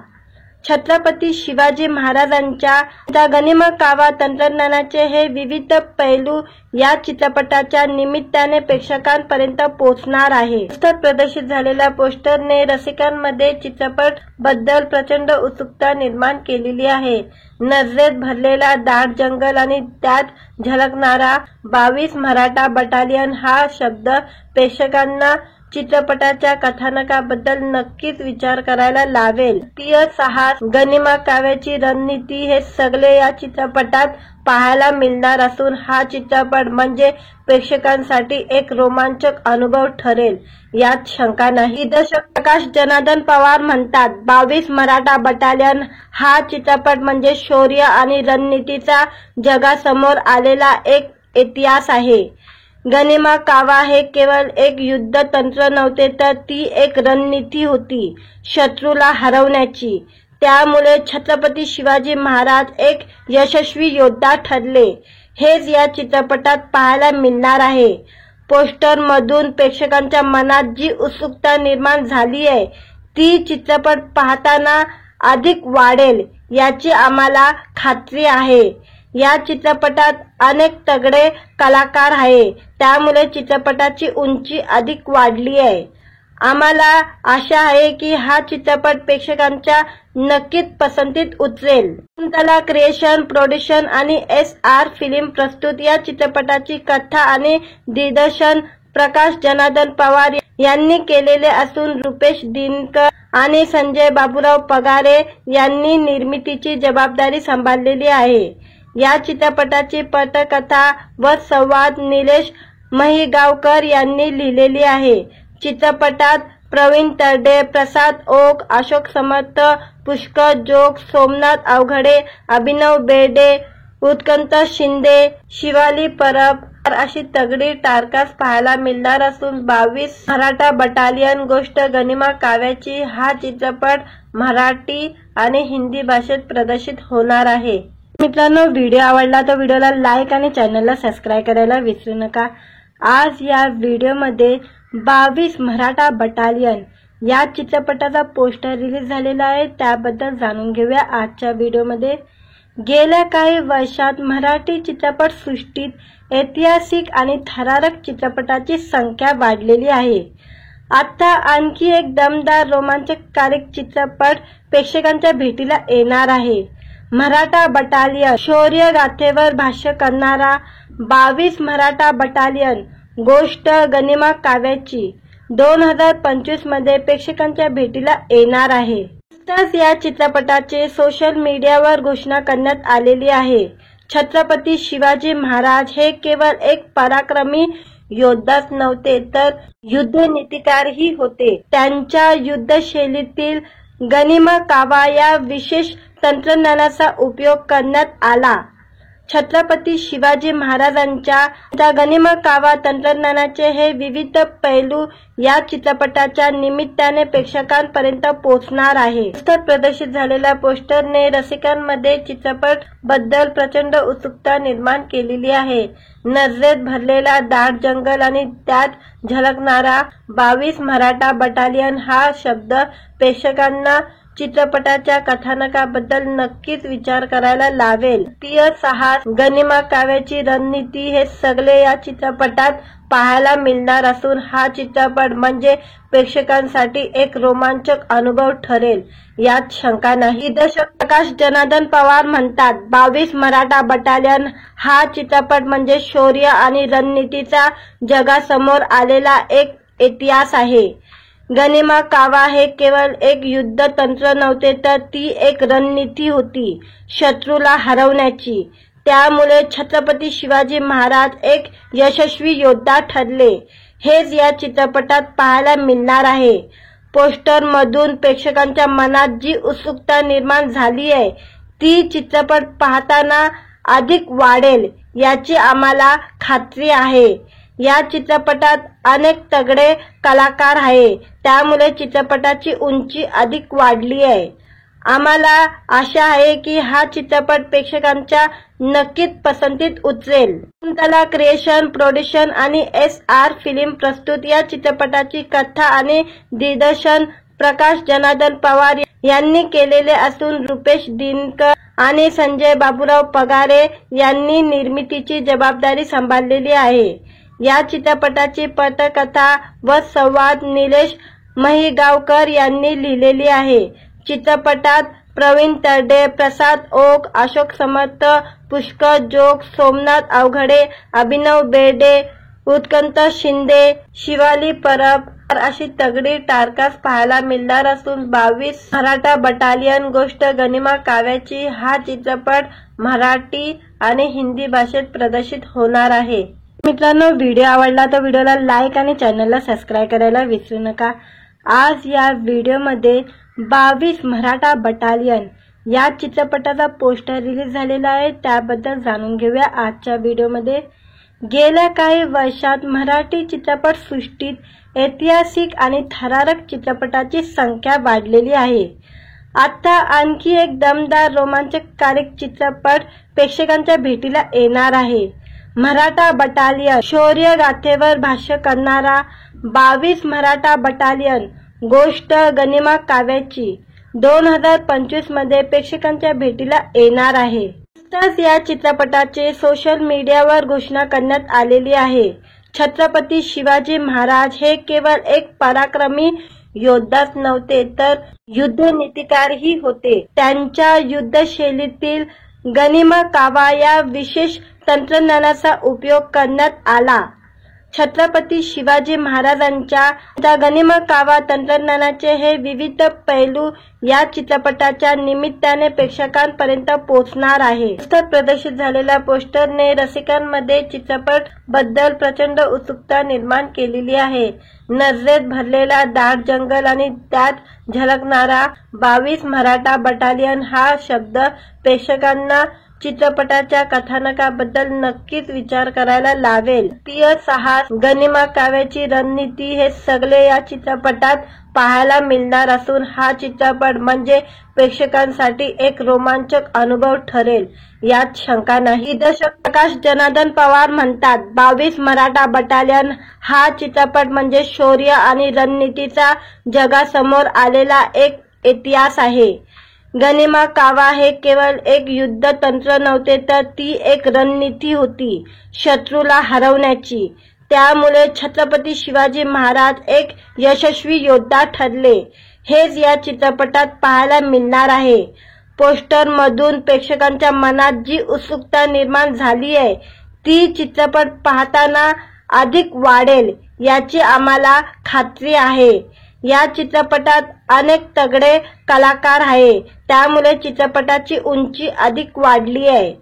छत्रपती शिवाजी महाराजांच्या गनिमा कावा तंत्रज्ञानाचे हे विविध पैलू या चित्रपटाच्या निमित्ताने प्रेक्षकांपर्यंत पोहोचणार आहे। नुकताच प्रदर्शित झालेल्या पोस्टरने रसिकांमध्ये चित्रपट बद्दल प्रचंड उत्सुकता निर्माण केलेली आहे। नजरेत भरलेला दाट जंगल आणि त्यात झळकणारा 22 मराठा बटालियन हा शब्द प्रेक्षकांना चित्रपटाच्या कथानकाबद्दल नक्कीच विचार करायला लावेल। तीय साहस, गनिमा काव्याची रणनीती हे सगळे या चित्रपटात पाहायला मिळणार असून हा चित्रपट म्हणजे प्रेक्षकांसाठी एक रोमांचक अनुभव ठरेल यात शंका नाही। दिग्दर्शक प्रकाश जनार्दन पवार म्हणतात, 22 मराठा बटालियन हा चित्रपट म्हणजे शौर्य आणि रणनीतीचा जगासमोर आलेला एक इतिहास आहे। गनिमा कावा हे केवळ एक युद्ध तंत्र नव्हते तर ती एक रणनीती होती शत्रूला हरवण्याची। त्यामुळे छत्रपती शिवाजी महाराज एक यशस्वी योद्धा ठरले हेच या चित्रपटात पाहायला मिळणार आहे। पोस्टर मधून प्रेक्षकांच्या मनात जी उत्सुकता निर्माण झाली आहे ती चित्रपट पाहताना अधिक वाढेल याची आम्हाला खात्री आहे। या चित्रपटात अनेक तगडे कलाकार आहे, त्यामुळे चित्रपटाची उंची अधिक वाढली आहे। आम्हाला आशा आहे की हा चित्रपट प्रेक्षकांच्या नक्कीच पसंतीत उतरेल। शकुंतला क्रिएशन, प्रोडक्शन आणि SR फिल्म प्रस्तुत या चित्रपटाची कथा आणि दिग्दर्शन प्रकाश जनार्दन पवार यांनी केलेले असून रुपेश दिनकर आणि संजय बाबूराव पगारे यांनी निर्मितीची जबाबदारी सांभाळलेली आहे। या चित्रपटाची पटकथा व संवाद निलेश महिगावकर यांनी लिहिलेली आहे। चित्रपटात प्रवीण तरडे, प्रसाद ओक, अशोक समर्थ, पुष्कर जोग, सोमनाथ अवघडे, अभिनव बेर्डे, उत्कंठ शिंदे, शिवाली परब अशी तगडी टारकास पाहायला मिळणार असून 22 मराठा बटालियन गोष्ट गनिमा काव्याची हा चित्रपट मराठी आणि हिंदी भाषेत प्रदर्शित होणार आहे। मित्रांनो, व्हिडिओ आवडला तर व्हिडिओला लाईक आणि चॅनलला सबस्क्राइब करायला विसरू नका। आज या व्हिडिओमध्ये 22 मराठा बटालियन या चित्रपटाचा पोस्टर रिलीज झालेला आहे, त्याबद्दल जाणून घेऊया आजच्या व्हिडिओमध्ये। गेल्या काही वर्षात मराठी चित्रपट सृष्टीत ऐतिहासिक आणि थरारक चित्रपटाची संख्या वाढलेली आहे। आता आणखी एक दमदार रोमांचकारी चित्रपट प्रेक्षकांच्या भेटीला येणार आहे। मराठा बटालियन शौर्य गाथेवर भाष्य करणारा 22 मराठा बटालियन गोष्ट गनिमा काव्याची 2025 मध्ये प्रेक्षकांच्या भेटीला येणार आहे। नुकताच या चित्रपटाचे सोशल मीडियावर घोषणा करण्यात आलेली आहे। छत्रपती शिवाजी महाराज हे केवळ एक पराक्रमी योद्धाच नव्हते तर युद्धनीतिकारही होते। त्यांच्या युद्धशैलीतील गनिमा कावा या विशेष तंत्रज्ञानाचा उपयोग करण्यात आला। छत्रपती शिवाजी महाराजांच्या गनिमा कावा तंत्रज्ञानाचे हे विविध पैलू या चित्रपटाच्या निमित्ताने प्रेक्षकांपर्यंत पोहोचणार आहे। नुकताच प्रदर्शित झालेल्या पोस्टरने रसिकांमध्ये चित्रपट बद्दल प्रचंड उत्सुकता निर्माण केलेली आहे। नजरेत भरलेला दाट जंगल आणि त्यात झळकणारा 22 मराठा बटालियन हा शब्द प्रेक्षकांना चित्रपटाच्या कथानकाबद्दल नक्कीच विचार करायला लावेल. प्रिय साहस, गनिमा काव्याची रणनीती हे सगळे या चित्रपटात पाहायला मिळणार असून हा चित्रपट म्हणजे प्रेक्षकांसाठी एक रोमांचक अनुभव ठरेल यात शंका नाही. दिग्दर्शक प्रकाश जनार्दन पवार म्हणतात, 22 मराठा बटालियन हा चित्रपट म्हणजे शौर्य आणि रणनीतीचा जगासमोर आलेला एक इतिहास आहे. गनिमा कावा हे केवळ एक युद्ध तंत्र नव्हते, तर ती एक रणनीती होती शत्रूला हरवण्याची. त्यामुळे छत्रपती शिवाजी महाराज एक यशस्वी योद्धा ठरले. हेच या चित्रपटात पाहायला मिळणार आहे. पोस्टर मधून प्रेक्षकांच्या मनात जी उत्सुकता निर्माण झाली आहे ती चित्रपट पाहताना अधिक वाढेल याची आम्हाला खात्री आहे. या चित्रपटात अनेक तगडे कलाकार आहे, त्यामुळे चित्रपटाची उंची अधिक वाढली आहे. आम्हाला आशा आहे की हा चित्रपट प्रेक्षकांच्या नक्कीच पसंतीत उतरेल. शकुंतला क्रिएशन, प्रोडक्शन आणि SR फिल्म प्रस्तुत या चित्रपटाची कथा आणि दिग्दर्शन प्रकाश जनार्दन पवार यांनी केलेले असून रुपेश दिनकर आणि संजय बाबूराव पगारे यांनी निर्मितीची जबाबदारी सांभाळलेली आहे. या चित्रपटाची पटकथा व संवाद निलेश महिगावकर यांनी लिहिलेली आहे. चित्रपटात प्रवीण तरडे, प्रसाद ओक, अशोक समर्थ, पुष्कर जोग, सोमनाथ अवघडे, अभिनव बेर्डे, उत्कंठ शिंदे, शिवाली परब अशी तगडी टारकास पाहायला मिळणार असून 22 मराठा बटालियन गोष्ट गनिमा काव्याची हा चित्रपट मराठी आणि हिंदी भाषेत प्रदर्शित होणार आहे. मित्रांनो, व्हिडिओ आवडला तर व्हिडिओला लाईक आणि चॅनलला सबस्क्राईब करायला विसरू नका. आज या व्हिडिओमध्ये 22 मराठा बटालियन या चित्रपटाचा पोस्टर रिलीज झालेला आहे, त्याबद्दल जाणून घेऊया आजच्या व्हिडिओमध्ये. गेल्या काही वर्षात मराठी चित्रपट सृष्टीत ऐतिहासिक आणि थरारक चित्रपटाची संख्या वाढलेली आहे. आता आणखी एक दमदार रोमांचकारी चित्रपट प्रेक्षकांच्या भेटीला येणार आहे. मराठा बटालियन शौर्य गाथेवर भाष्य करणारा 22 मराठा बटालियन गोष्ट गनिमा काव्याची 2025 मध्ये प्रेक्षकांच्या भेटीला येणार आहे. नुकताच या चित्रपटाचे सोशल मीडियावर घोषणा करण्यात आलेली आहे. छत्रपती शिवाजी महाराज हे केवळ एक पराक्रमी योद्धाच नव्हते, तर युद्धनीतिकारही होते. त्यांच्या युद्धशैलीतील गनिमा कावा या विशेष तंत्रज्ञानाचा उपयोग करण्यात आला. छत्रपती शिवाजी महाराजांच्या गनिमा कावा तंत्रज्ञानाचे हे विविध पैलू या चित्रपटाच्या निमित्ताने प्रेक्षकांपर्यंत पोहोचणार आहे. नुकताच प्रदर्शित झालेल्या पोस्टरने रसिकांमध्ये चित्रपट बद्दल प्रचंड उत्सुकता निर्माण केलेली आहे. नजरेत भरलेला दाट जंगल आणि त्यात झलकणारा 22 मराठा बटालियन हा शब्द प्रेक्षकांना चित्रपटाच्या कथानकाबद्दल नक्कीच विचार करायला लावेल. प्रिय साहस, गनिमा काव्याची रणनीती हे सगळे या चित्रपटात पाहायला मिळणार असून हा चित्रपट म्हणजे प्रेक्षकांसाठी एक रोमांचक अनुभव ठरेल यात शंका नाही. दिग्दर्शक प्रकाश जनार्दन पवार म्हणतात, 22 मराठा बटालियन हा चित्रपट म्हणजे शौर्य आणि रणनीतीचा जगासमोर आलेला एक इतिहास आहे. गनिमा कावा हे केवळ एक युद्ध तंत्र नव्हते, तर ती एक रणनीती होती शत्रूला हरवण्याची. त्यामुळे छत्रपती शिवाजी महाराज एक यशस्वी योद्धा ठरले. हेच या चित्रपटात पाहायला मिळणार आहे. पोस्टर मधून प्रेक्षकांच्या मनात जी उत्सुकता निर्माण झाली आहे ती चित्रपट पाहताना अधिक वाढेल याची आम्हाला खात्री आहे. या चित्रपटात अनेक तगडे कलाकार आहे, त्यामुळे चित्रपटाची उंची अधिक वाढली आहे.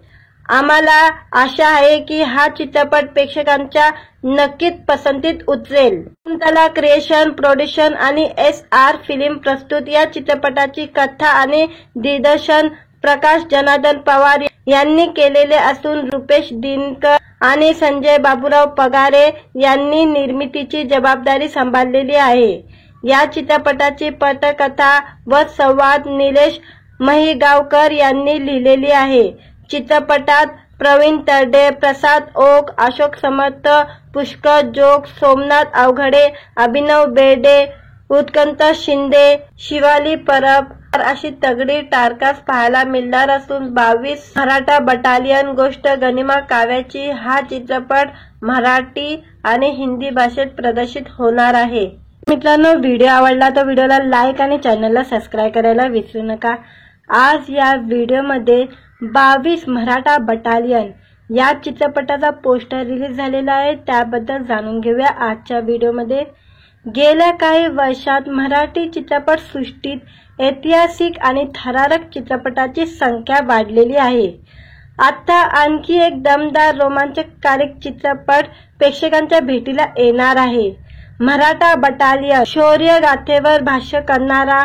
आम्हाला आशा आहे की हा चित्रपट प्रेक्षकांच्या नक्कीच पसंतीत उतरेल. शकुंतला क्रिएशन, प्रोडक्शन आणि SR फिल्म प्रस्तुत या चित्रपटाची कथा आणि दिग्दर्शन प्रकाश जनार्दन पवार यांनी केलेले असून रुपेश दिनकर आणि संजय बाबूराव पगारे यांनी निर्मितीची जबाबदारी सांभाळलेली आहे. या चित्रपटाची पटकथा व संवाद निलेश महिगावकर यांनी लिहिलेली आहे. चित्रपटात प्रवीण तरडे, प्रसाद ओक, अशोक समर्थ, पुष्कर जोग, सोमनाथ अवघडे, अभिनव बेर्डे, उत्कंठ शिंदे, शिवाली परब अशी तगडी टारकास पाहायला मिळणार असून 22 मराठा बटालियन गोष्ट गनिमा काव्याची हा चित्रपट मराठी आणि हिंदी भाषेत प्रदर्शित होणार आहे। मित्रांनो, व्हिडिओ आवडला तर व्हिडिओला लाईक आणि चॅनलला सबस्क्राइब करायला विसरू नका। आज या व्हिडिओमध्ये 22 मराठा बटालियन या चित्रपटाचा पोस्टर रिलीज झालेला आहे, त्याबद्दल जाणून घेऊया आजच्या व्हिडिओमध्ये। गेल्या काही वर्षात मराठी चित्रपट सृष्टीत ऐतिहासिक आणि थरारक चित्रपटाची संख्या वाढलेली आहे। आता आणखी एक दमदार रोमांचकारी चित्रपट प्रेक्षकांच्या भेटीला येणार आहे। मराठा बटालियन शौर्य गाथेवर भाष्य करणारा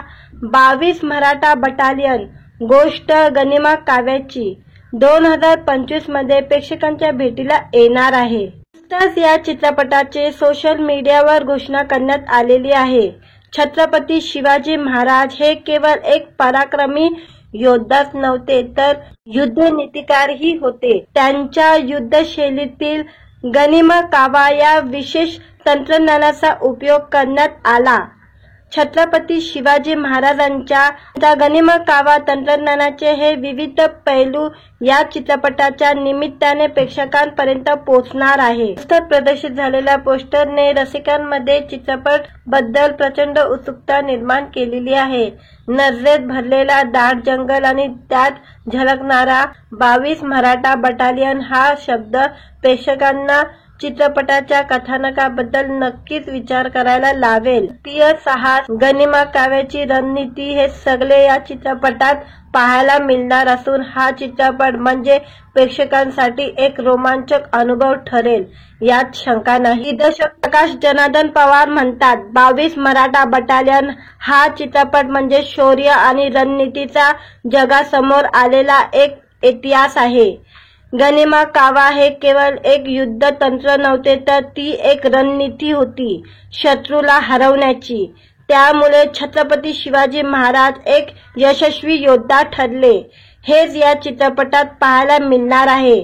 22 मराठा बटालियन गोष्ट गनिमा काव्याची 2025 मध्ये प्रेक्षकांच्या भेटीला येणार आहे। नुकताच या चित्रपटाचे सोशल मीडियावर घोषणा करण्यात आलेली आहे। छत्रपती शिवाजी महाराज हे केवळ एक पराक्रमी योद्धाच नव्हते तर युद्धनीतिकारही होते। त्यांच्या युद्धशैलीतील गनिमा कावा या विशेष तंत्रज्ञानाचा उपयोग करण्यात आला। छत्रपती शिवाजी महाराजांच्या गनिमा कावा तंत्रज्ञानाचे हे विविध पैलू या चित्रपटाच्या निमित्ताने प्रेक्षकांपर्यंत पोहोचणार आहे। प्रदर्शित झालेल्या पोस्टरने रसिकांमध्ये चित्रपट बद्दल प्रचंड उत्सुकता निर्माण केलेली आहे। नजरेत भरलेला दाट जंगल आणि त्यात झलकणारा 22 मराठा बटालियन हा शब्द प्रेक्षकांना चित्रपटाच्या कथानकाबद्दल नक्कीच विचार करायला लावेल। साहस, गनिमा काव्याची रणनीती हे सगळे या चित्रपटात पाहायला मिळणार असून हा चित्रपट म्हणजे प्रेक्षकांसाठी एक रोमांचक अनुभव ठरेल यात शंका नाही। दिग्दर्शक प्रकाश जनार्दन पवार म्हणतात, 22 मराठा बटालियन हा चित्रपट म्हणजे शौर्य आणि रणनीतीचा जगासमोर आलेला एक इतिहास आहे। गनिमा कावा हे केवळ एक युद्ध तंत्र नव्हते तर ती एक रणनीती होती शत्रूला हरवण्याची। त्यामुळे छत्रपती शिवाजी महाराज एक यशस्वी योद्धा ठरले हेच या चित्रपटात पाहायला मिळणार आहे।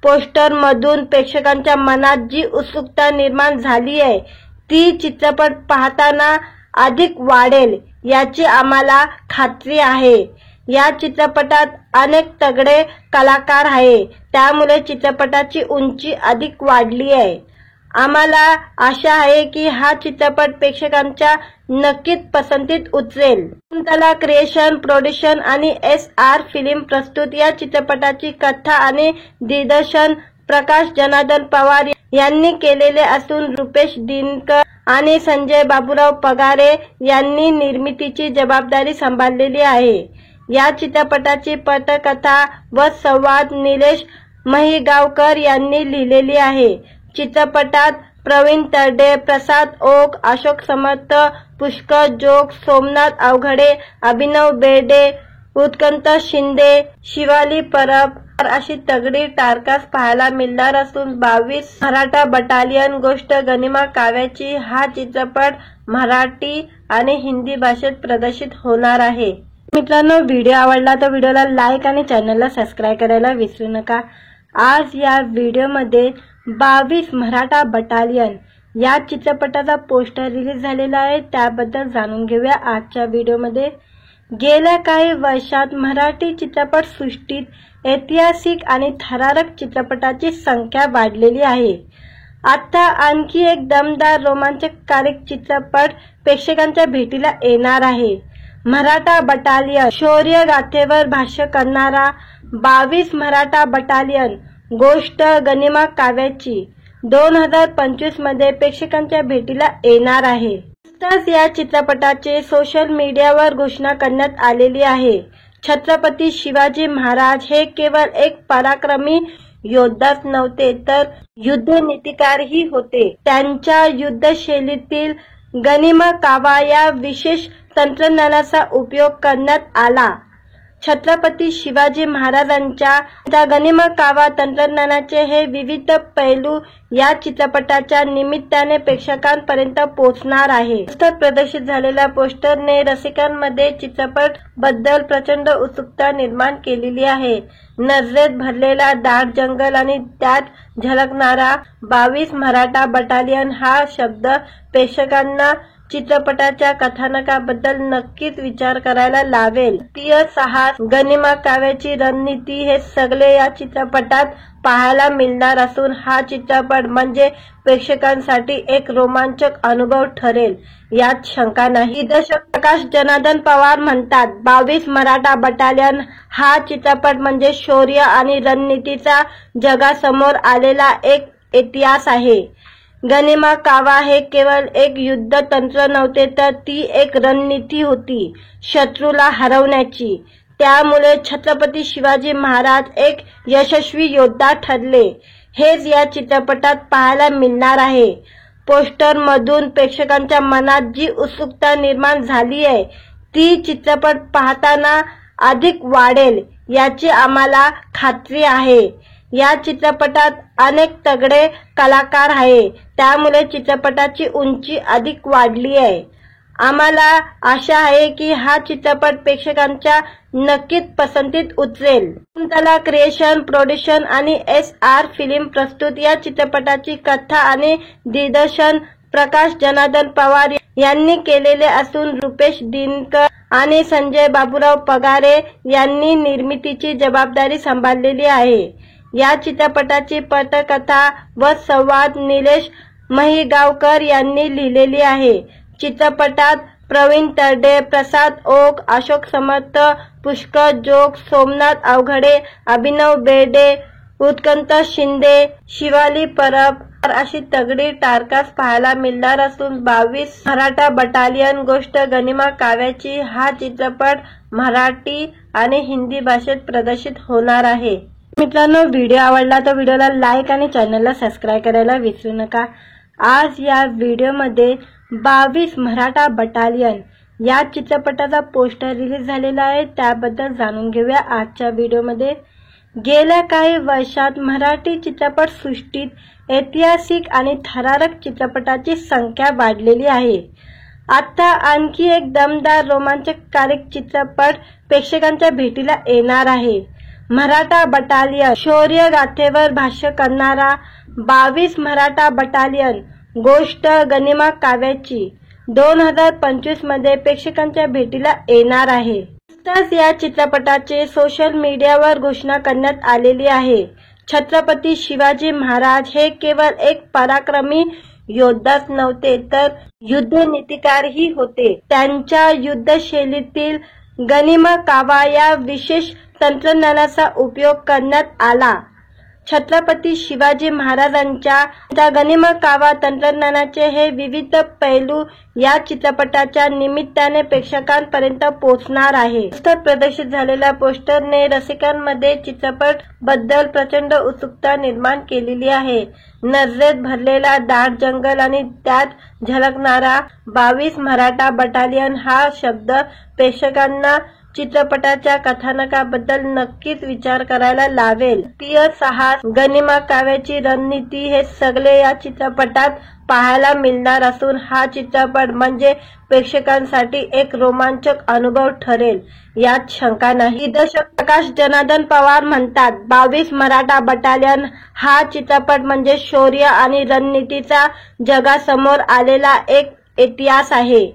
पोस्टर मधून प्रेक्षकांच्या मनात जी उत्सुकता निर्माण झाली आहे ती चित्रपट पाहताना अधिक वाढेल याची आम्हाला खात्री आहे। या चित्रपटात अनेक तगडे कलाकार आहे, त्यामुळे चित्रपटाची उंची अधिक वाढली आहे। आम्हाला आशा आहे की हा चित्रपट प्रेक्षकांच्या नक्कीच पसंतीत उतरेल। कुंतला क्रिएशन, प्रोडक्शन आणि SR फिल्म प्रस्तुत या चित्रपटाची कथा आणि दिग्दर्शन प्रकाश जनार्दन पवार यांनी केलेले असून रुपेश दिनकर आणि संजय बाबूराव पगारे यांनी निर्मितीची जबाबदारी सांभाळलेली आहे। या चित्रपटाची पटकथा व संवाद निलेश महिगावकर यांनी लिहिलेली आहे। चित्रपटात प्रवीण तरडे, प्रसाद ओक, अशोक समर्थ, पुष्कर जोग, सोमनाथ अवघडे, अभिनव बेर्डे, उत्कंठ शिंदे, शिवाली परब अशी तगडी टारकास पाहायला मिळणार असून 22 मराठा बटालियन गोष्ट गनिमा काव्याची हा चित्रपट मराठी आणि हिंदी भाषेत प्रदर्शित होणार आहे। मित्रांनो, व्हिडिओ आवडला तर व्हिडिओला लाईक आणि चॅनलला सबस्क्राइब करायला विसरू नका। आज या व्हिडिओमध्ये 22 मराठा बटालियन या चित्रपटाचा पोस्टर रिलीज झालेला आहे, त्याबद्दल जाणून घेऊया आजच्या व्हिडिओमध्ये। गेल्या काही वर्षात मराठी चित्रपट सृष्टीत ऐतिहासिक आणि थरारक चित्रपटाची संख्या वाढलेली आहे। आता आणखी एक दमदार रोमांचकारी चित्रपट प्रेक्षकांच्या भेटीला येणार आहे। मराठा बटालियन शौर्य गाथेवर भाष्य करणारा 22 मराठा बटालियन गोष्ट गनिमा काव्याची 2025 मध्ये प्रेक्षकांच्या भेटीला येणार आहे। नुकताच या चित्रपटाचे सोशल मीडियावर घोषणा करण्यात आलेली आहे। छत्रपती शिवाजी महाराज हे केवळ एक पराक्रमी योद्धाच नव्हते तर युद्धनीतिकारही होते। त्यांच्या युद्धशैलीतील गनिमा कावा या विशेष तंत्रज्ञानाचा उपयोग करण्यात आला। छत्रपती शिवाजी महाराजांच्या गनिमा कावा तंत्रज्ञानाचे हे विविध पैलू या चित्रपटाच्या निमित्ताने प्रेक्षकांपर्यंत पोहोचणार आहे। प्रदर्शित झालेल्या पोस्टरने रसिकांमध्ये चित्रपट बद्दल प्रचंड उत्सुकता निर्माण केलेली आहे। नजरेत भरलेला दाट जंगल आणि त्यात झलकणारा 22 मराठा बटालियन हा शब्द प्रेक्षकांना चित्रपटाच्या कथानकाबद्दल नक्कीच विचार करायला लावेल. राष्ट्रीय साहस, गनिमा काव्याची रणनीती हे सगळे या चित्रपटात पाहायला मिळणार असून हा चित्रपट म्हणजे प्रेक्षकांसाठी एक रोमांचक अनुभव ठरेल यात शंका नाही. दिग्दर्शक प्रकाश जनार्दन पवार म्हणतात, 22 मराठा बटालियन हा चित्रपट म्हणजे शौर्य आणि रणनीतीचा जगासमोर आलेला एक इतिहास आहे. गनिमा कावा हे केवळ एक युद्ध तंत्र नव्हते, तर ती एक रणनीती होती शत्रूला हरवण्याची. त्यामुळे छत्रपती शिवाजी महाराज एक यशस्वी योद्धा ठरले. हेच या चित्रपटात पाहायला मिळणार आहे. पोस्टरमधून प्रेक्षकांच्या मनात जी उत्सुकता निर्माण झाली आहे ती चित्रपट पाहताना अधिक वाढेल याची आम्हाला खात्री आहे. या चित्रपटात अनेक तगडे कलाकार आहे, त्यामुळे चित्रपटाची उंची अधिक वाढली आहे. आम्हाला आशा आहे की हा चित्रपट प्रेक्षकांच्या नक्कीच पसंतीत उतरेल. शकुंतला क्रिएशन, प्रोडक्शन आणि SR फिल्म प्रस्तुत या चित्रपटाची कथा आणि दिग्दर्शन प्रकाश जनार्दन पवार यांनी केलेले असून रुपेश दिनकर आणि संजय बाबूराव पगारे यांनी निर्मितीची जबाबदारी सांभाळलेली आहे. या चित्रपटाची पटकथा व संवाद निलेश महिगावकर यांनी लिहिलेली आहे. चित्रपटात प्रवीण तरडे, प्रसाद ओक, अशोक समर्थ, पुष्कर जोग, सोमनाथ अवघडे, अभिनव बेर्डे, उत्कंठ शिंदे, शिवाली परब अशी तगडी टारकास्ट पाहायला मिळणार असून 22 मराठा बटालियन गोष्ट गनिमा काव्याची हा चित्रपट मराठी आणि हिंदी भाषेत प्रदर्शित होणार आहे. मित्रांनो, व्हिडिओ आवडला तर व्हिडिओला लाईक आणि चॅनलला सबस्क्राईब करायला विसरू नका. आज या व्हिडिओमध्ये 22 मराठा बटालियन या चित्रपटाचा पोस्टर रिलीज झालेला आहे, त्याबद्दल जाणून घेऊया आजच्या व्हिडिओमध्ये. गेल्या काही वर्षात मराठी चित्रपट सृष्टीत ऐतिहासिक आणि थरारक चित्रपटाची संख्या वाढलेली आहे. आता आणखी एक दमदार रोमांचकारी चित्रपट प्रेक्षकांच्या भेटीला येणार आहे. मराठा बटालियन शौर्य गाथेवर भाष्य करणारा 22 मराठा बटालियन गोष्ट गनिमा काव्याची 2025 मध्ये प्रेक्षकांच्या भेटीला येणार आहे. नुकताच या चित्रपटाचे सोशल मीडियावर घोषणा करण्यात आलेली आहे. छत्रपती शिवाजी महाराज हे केवळ एक पराक्रमी योद्धाच नव्हते, तर युद्धनीतिकारही होते. त्यांच्या युद्धशैलीतील गनिमा कावा या विशेष तंत्रज्ञानाचा उपयोग करण्यात आला. छत्रपती शिवाजी महाराजांच्या गनिमा कावा तंत्रज्ञानाचे हे विविध पैलू या चित्रपटाच्या निमित्ताने प्रेक्षकांपर्यंत पोहोचणार आहे. पोस्टर प्रदर्शित झालेल्या पोस्टरने रसिकांमध्ये चित्रपट बद्दल प्रचंड उत्सुकता निर्माण केलेली आहे. नजरेत भरलेला दाट जंगल आणि त्यात झलकणारा 22 मराठा बटालियन हा शब्द प्रेक्षकांना चित्रपटाच्या कथानकाबद्दल नक्कीच विचार करायला लावेल. राष्ट्रीय साहस, गनिमा काव्याची रणनीती हे सगळे या चित्रपटात पाहायला मिळणार असून हा चित्रपट म्हणजे प्रेक्षकांसाठी एक रोमांचक अनुभव ठरेल यात शंका नाही. दिग्दर्शक प्रकाश जनार्दन पवार म्हणतात, 22 मराठा बटालियन हा चित्रपट म्हणजे शौर्य आणि रणनीतीचा जगासमोर आलेला एक इतिहास आहे.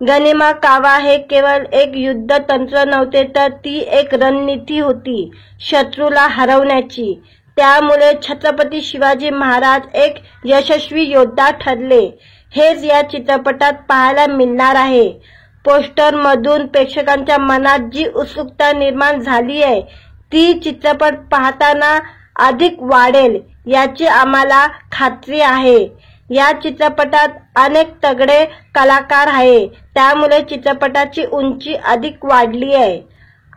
गनिमा कावा हे केवळ एक युद्ध तंत्र नव्हते, तर ती एक रणनीती होती शत्रूला हरवण्याची. त्यामुळे छत्रपती शिवाजी महाराज एक यशस्वी योद्धा ठरले. हेच या चित्रपटात पाहायला मिळणार आहे. पोस्टरमधून प्रेक्षकांच्या मनात जी उत्सुकता निर्माण झाली आहे ती चित्रपट पाहताना अधिक वाढेल याची आम्हाला खात्री आहे. या चित्रपटात अनेक तगडे कलाकार आहे, त्यामुळे चित्रपटाची उंची अधिक वाढली आहे.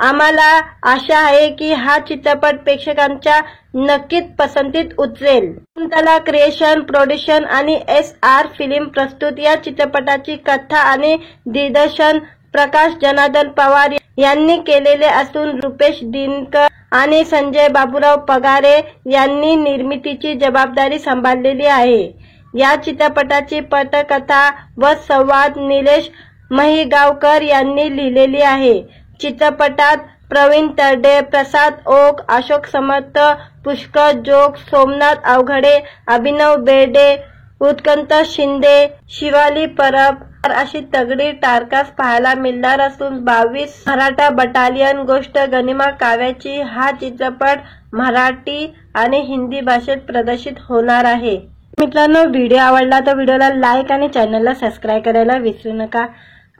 आम्हाला आशा आहे की हा चित्रपट प्रेक्षकांच्या नक्कीच पसंतीत उतरेल. शकुंतला क्रिएशन, प्रोडक्शन आणि SR फिल्म प्रस्तुत या चित्रपटाची कथा आणि दिग्दर्शन प्रकाश जनार्दन पवार यांनी केलेले असून रुपेश दिनकर आणि संजय बाबूराव पगारे यांनी निर्मितीची जबाबदारी सांभाळलेली आहे. या चित्रपटाची पटकथा व संवाद निलेश महिगावकर यांनी लिहिलेली आहे. चित्रपटात प्रवीण तरडे, प्रसाद ओक, अशोक समर्थ, पुष्कर जोग, सोमनाथ अवघडे, अभिनव बेर्डे, उत्कंठ शिंदे, शिवाली परब अशी तगडी टारकास पाहायला मिळणार असून 22 मराठा बटालियन गोष्ट गनिमा काव्याची हा चित्रपट मराठी आणि हिंदी भाषेत प्रदर्शित होणार आहे। मित्रांनो, व्हिडिओ आवडला तर व्हिडिओला लाईक आणि चॅनलला सबस्क्राइब करायला विसरू नका।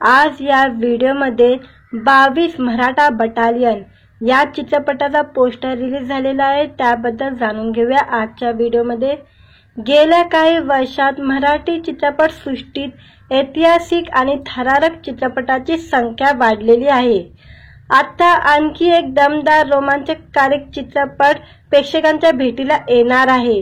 आज या व्हिडिओमध्ये 22 मराठा बटालियन या चित्रपटाचा पोस्टर रिलीज झालेला आहे, त्याबद्दल जाणून घेऊया आजच्या व्हिडिओमध्ये। गेल्या काही वर्षात मराठी चित्रपट सृष्टीत ऐतिहासिक आणि थरारक चित्रपटाची संख्या वाढलेली आहे। आता आणखी एक दमदार रोमांचकारक चित्रपट प्रेक्षकांच्या भेटीला येणार आहे।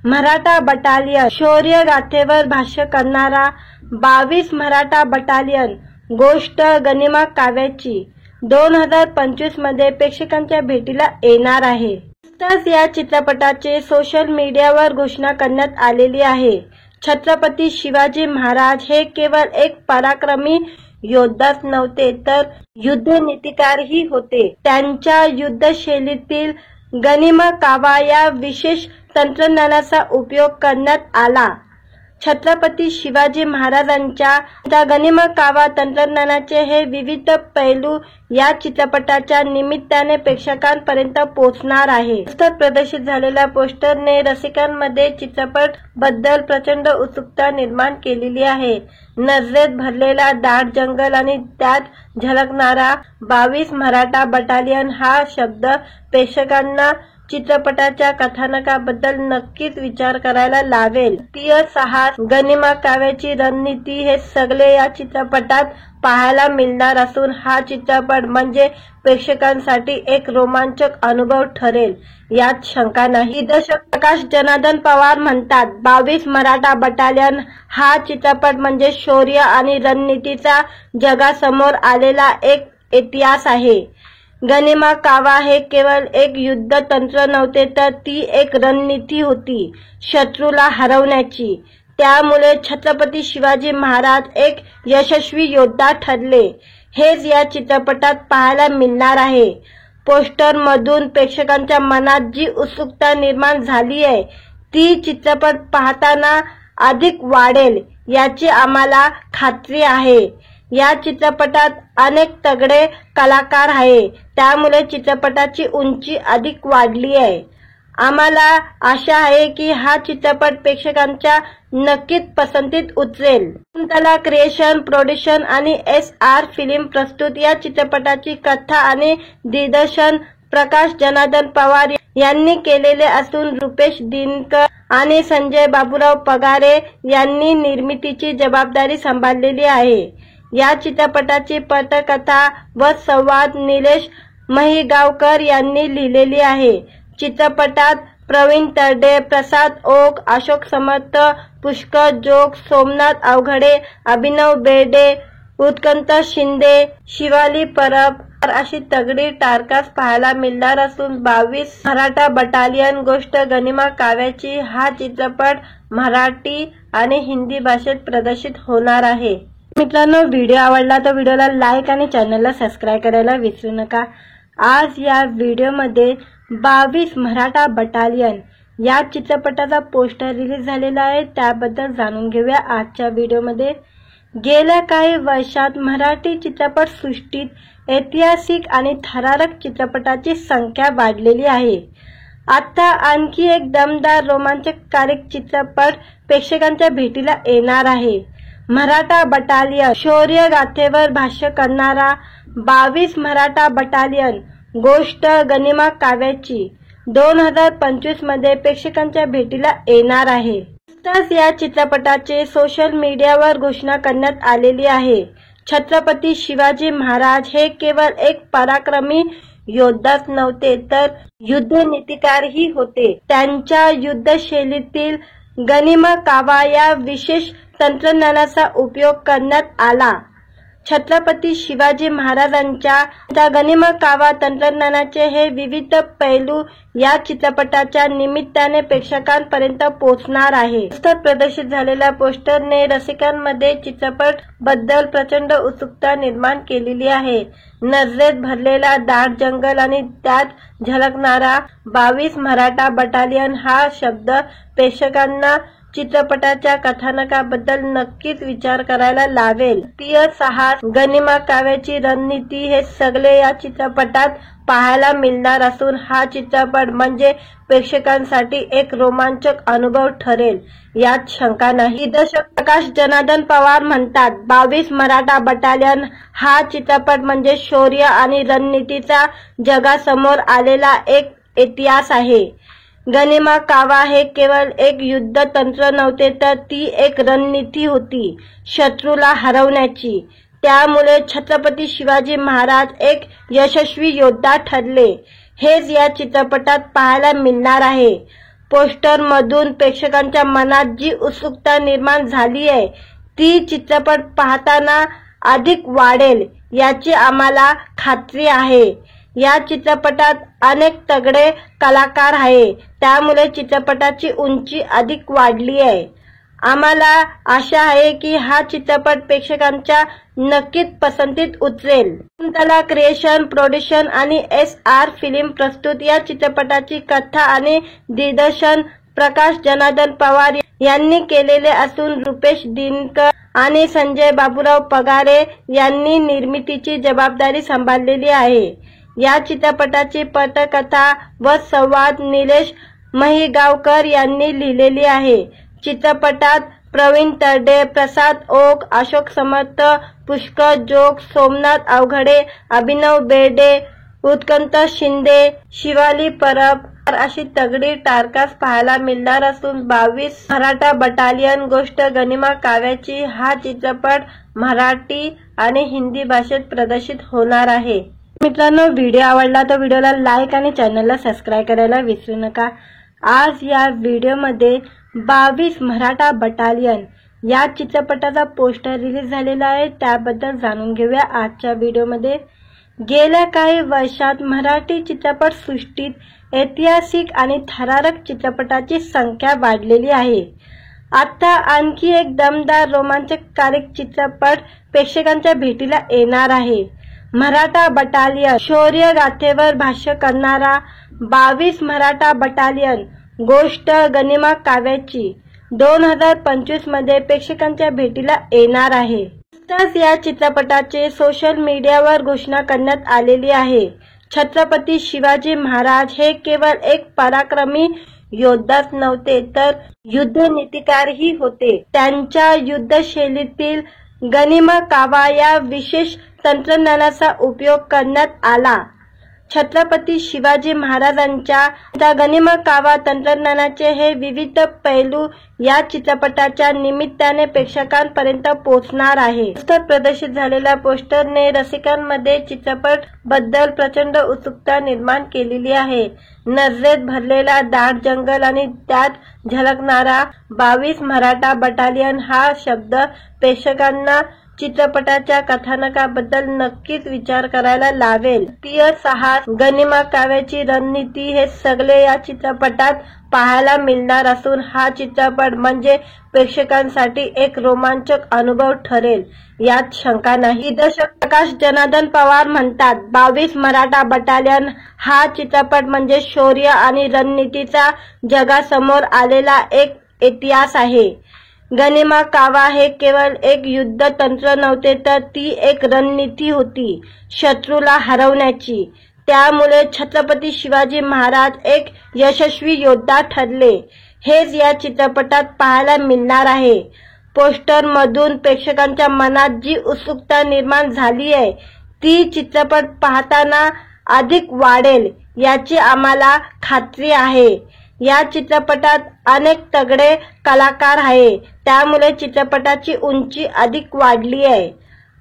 मराठा बटालियन शौर्य गाथेवर भाष्य करणारा 22 मराठा बटालियन गोष्ट गनिमा काव्याची 2025 मध्ये प्रेक्षकांच्या भेटीला येणार आहे। नुकताच या चित्रपटाचे सोशल मीडियावर घोषणा करण्यात आलेली आहे। छत्रपती शिवाजी महाराज हे केवळ एक पराक्रमी योद्धाच नव्हते तर युद्धनीतिकारही होते। त्यांच्या युद्धशैलीतील गनिमा कावा या विशेष तंत्रज्ञानाचा उपयोग करण्यात आला। छत्रपती शिवाजी महाराजांच्या गनिमा कावा तंत्रज्ञानाचे हे विविध पैलू या चित्रपटाच्या निमित्ताने प्रेक्षकांपर्यंत पोहोचणार आहे। नुकताच प्रदर्शित झालेल्या पोस्टरने रसिकांमध्ये चित्रपट बद्दल प्रचंड उत्सुकता निर्माण केलेली आहे। नजरेत भरलेला दाट जंगल आणि त्यात झलकणारा 22 मराठा बटालियन हा शब्द प्रेक्षकांना चित्रपटाच्या कथानकाबद्दल नक्कीच विचार करायला लावेल। साहस, गनिमा काव्याची रणनीती हे सगळे या चित्रपटात पाहायला मिळणार असून हा चित्रपट म्हणजे प्रेक्षकांसाठी एक रोमांचक अनुभव ठरेल यात शंका नाही। दिग्दर्शक प्रकाश जनार्दन पवार म्हणतात, 22 मराठा बटालियन हा चित्रपट म्हणजे शौर्य आणि रणनीतीचा जगासमोर आलेला एक इतिहास आहे। गनिमा कावा हे केवळ एक युद्ध तंत्र नव्हते तर ती एक रणनीती होती शत्रूला हरवण्याची। त्यामुळे छत्रपती शिवाजी महाराज एक यशस्वी योद्धा ठरले हेच या चित्रपटात पाहायला मिळणार आहे। पोस्टर मधून प्रेक्षकांच्या मनात जी उत्सुकता निर्माण झाली आहे ती चित्रपट पाहताना अधिक वाढेल याची आम्हाला खात्री आहे। या चित्रपटात अनेक तगडे कलाकार आहे, त्यामुळे चित्रपटाची उंची अधिक वाढली आहे। आम्हाला आशा आहे की हा चित्रपट प्रेक्षकांच्या नक्कीच पसंतीत उतरेल। कुंतला क्रिएशन, प्रोडक्शन आणि SR फिल्म प्रस्तुत या चित्रपटाची कथा आणि दिग्दर्शन प्रकाश जनार्दन पवार यांनी केलेले असून रुपेश दिनकर आणि संजय बाबूराव पगारे यांनी निर्मितीची जबाबदारी सांभाळलेली आहे। या चित्रपटाची पटकथा व संवाद निलेश महिगावकर यांनी लिहिलेली आहे। चित्रपटात प्रवीण तरडे, प्रसाद ओक, अशोक समर्थ, पुष्कर जोग, सोमनाथ अवघडे, अभिनव बेर्डे, उत्कंठ शिंदे, शिवाली परब अशी तगडी टारकास पाहायला मिळणार असून 22 मराठा बटालियन गोष्ट गनिमा काव्याची हा चित्रपट मराठी आणि हिंदी भाषेत प्रदर्शित होणार आहे। मित्रांनो, व्हिडिओ आवडला तर व्हिडिओला लाईक आणि चॅनलला सबस्क्राइब करायला विसरू नका। आज या व्हिडिओमध्ये 22 मराठा बटालियन या चित्रपटाचा पोस्टर रिलीज झालेला आहे, त्याबद्दल जाणून घेऊया आजच्या व्हिडिओमध्ये। गेल्या काही वर्षात मराठी चित्रपट सृष्टीत ऐतिहासिक आणि थरारक चित्रपटाची संख्या वाढलेली आहे। आता आणखी एक दमदार रोमांचकारक चित्रपट प्रेक्षकांच्या भेटीला येणार आहे। मराठा बटालियन शौर्य गाथेवर भाष्य करणारा 22 मराठा बटालियन गोष्ट गनिमा काव्याची 2025 मध्ये प्रेक्षकांच्या भेटीला येणार आहे। नुकताच या चित्रपटाचे सोशल मीडियावर घोषणा करण्यात आलेली आहे। छत्रपती शिवाजी महाराज हे केवळ एक पराक्रमी योद्धाच नव्हते तर युद्धनीतिकारही होते। त्यांच्या युद्धशैलीतील गनिमा कावा या विशेष तंत्रज्ञानाचा उपयोग करण्यात आला। छत्रपती शिवाजी महाराजांच्या गनिमा कावा तंत्रज्ञानाचे हे विविध पैलू या चित्रपटाच्या निमित्ताने प्रेक्षकांपर्यंत पोहोचणार आहे। नुकताच प्रदर्शित झालेल्या पोस्टरने रसिकांमध्ये चित्रपट बद्दल प्रचंड उत्सुकता निर्माण केलेली आहे। नजरेत भरलेला दाट जंगल आणि त्यात झलकणारा 22 मराठा बटालियन हा शब्द प्रेक्षकांना चित्रपटाच्या कथानकाबद्दल नक्कीच विचार करायला लावेल. राष्ट्रीय साहस, गनिमा काव्याची रणनीती हे सगळे या चित्रपटात पाहायला मिळणार असून हा चित्रपट म्हणजे प्रेक्षकांसाठी एक रोमांचक अनुभव ठरेल यात शंका नाही. दिग्दर्शक प्रकाश जनार्दन पवार म्हणतात, 22 मराठा बटालियन हा चित्रपट म्हणजे शौर्य आणि रणनीतीचा जगासमोर आलेला एक इतिहास आहे. गनिमा कावा हे केवळ एक युद्ध तंत्र नव्हते, तर ती एक रणनीती होती शत्रूला हरवण्याची. त्यामुळे छत्रपती शिवाजी महाराज एक यशस्वी योद्धा ठरले. हेच या चित्रपटात पाहायला मिळणार आहे. पोस्टर मधून प्रेक्षकांच्या मनात जी उत्सुकता निर्माण झाली आहे ती चित्रपट पाहताना अधिक वाढेल याची आम्हाला खात्री आहे. या चित्रपटात अनेक तगडे कलाकार आहे, त्यामुळे चित्रपटाची उंची अधिक वाढली आहे. आम्हाला आशा आहे की हा चित्रपट प्रेक्षकांच्या नक्कीच पसंतीत उतरेल. शकुंतला क्रिएशन, प्रोडक्शन आणि SR फिल्म प्रस्तुत या चित्रपटाची कथा आणि दिग्दर्शन प्रकाश जनार्दन पवार यांनी केलेले असून रुपेश दिनकर आणि संजय बाबूराव पगारे यांनी निर्मितीची जबाबदारी सांभाळलेली आहे. या चित्रपटाची पटकथा व संवाद निलेश महिगावकर यांनी लिहिलेली आहे. चित्रपटात प्रवीण तरडे, प्रसाद ओक, अशोक समर्थ, पुष्कर जोग, सोमनाथ अवघडे, अभिनव बेर्डे, उत्कंठ शिंदे, शिवाली परब अशी तगडी टारकास पाहायला मिळणार असून 22 मराठा बटालियन गोष्ट गनिमा काव्याची हा चित्रपट मराठी आणि हिंदी भाषेत प्रदर्शित होणार आहे. मित्रांनो, व्हिडिओ आवडला तर व्हिडिओला लाईक आणि चॅनलला सबस्क्राईब करायला विसरू नका. आज या व्हिडिओमध्ये 22 मराठा बटालियन या चित्रपटाचा पोस्टर रिलीज झालेला आहे, त्याबद्दल जाणून घेऊया आजच्या व्हिडिओमध्ये. गेल्या काही वर्षात मराठी चित्रपट सृष्टीत ऐतिहासिक आणि थरारक चित्रपटाची संख्या वाढलेली आहे. आता आणखी एक दमदार रोमांचकारी चित्रपट प्रेक्षकांच्या भेटीला येणार आहे. मराठा बटालियन शौर्य गाथेवर भाष्य करणारा 22 मराठा बटालियन गोष्ट गनिमा काव्याची 2025 मध्ये प्रेक्षकांच्या भेटीला येणार आहे. नुकताच या चित्रपटाचे सोशल मीडियावर घोषणा करण्यात आलेली आहे. छत्रपती शिवाजी महाराज हे केवळ एक पराक्रमी योद्धाच नव्हते, तर युद्धनीतिकारही होते. त्यांच्या युद्धशैलीतील गनिमा कावा या विशेष तंत्रज्ञानाचा उपयोग करण्यात आला. छत्रपती शिवाजी महाराजांच्या गनिमा कावा तंत्रज्ञानाचे हे विविध पैलू या चित्रपटाच्या निमित्ताने प्रेक्षकांपर्यंत पोहोचणार आहे. पोस्टर प्रदर्शित झालेल्या पोस्टरने रसिकांमध्ये चित्रपट बद्दल प्रचंड उत्सुकता निर्माण केलेली आहे. नजरेत भरलेला दाट जंगल आणि त्यात झलकणारा 22 मराठा बटालियन हा शब्द प्रेक्षकांना चित्रपटाच्या कथानकाबद्दल नक्कीच विचार करायला लावेल. राष्ट्रीय साहस, गनिमा काव्याची रणनीती हे सगळे या चित्रपटात पाहायला मिळणार असून हा चित्रपट म्हणजे प्रेक्षकांसाठी एक रोमांचक अनुभव ठरेल यात शंका नाही. दिग्दर्शक प्रकाश जनार्दन पवार म्हणतात, 22 मराठा बटालियन हा चित्रपट म्हणजे शौर्य आणि रणनीतीचा जगासमोर आलेला एक इतिहास आहे. गनिमा कावा हे केवळ एक युद्ध तंत्र नव्हते, तर ती एक रणनीती होती शत्रूला हरवण्याची. त्यामुळे छत्रपती शिवाजी महाराज एक यशस्वी योद्धा ठरले. हेच या चित्रपटात पाहायला मिळणार आहे. पोस्टर मधून प्रेक्षकांच्या मनात जी उत्सुकता निर्माण झाली आहे ती चित्रपट पाहताना अधिक वाढेल याची आम्हाला खात्री आहे. या चित्रपटात अनेक तगडे कलाकार आहे, त्यामुळे चित्रपटाची उंची अधिक वाढली आहे.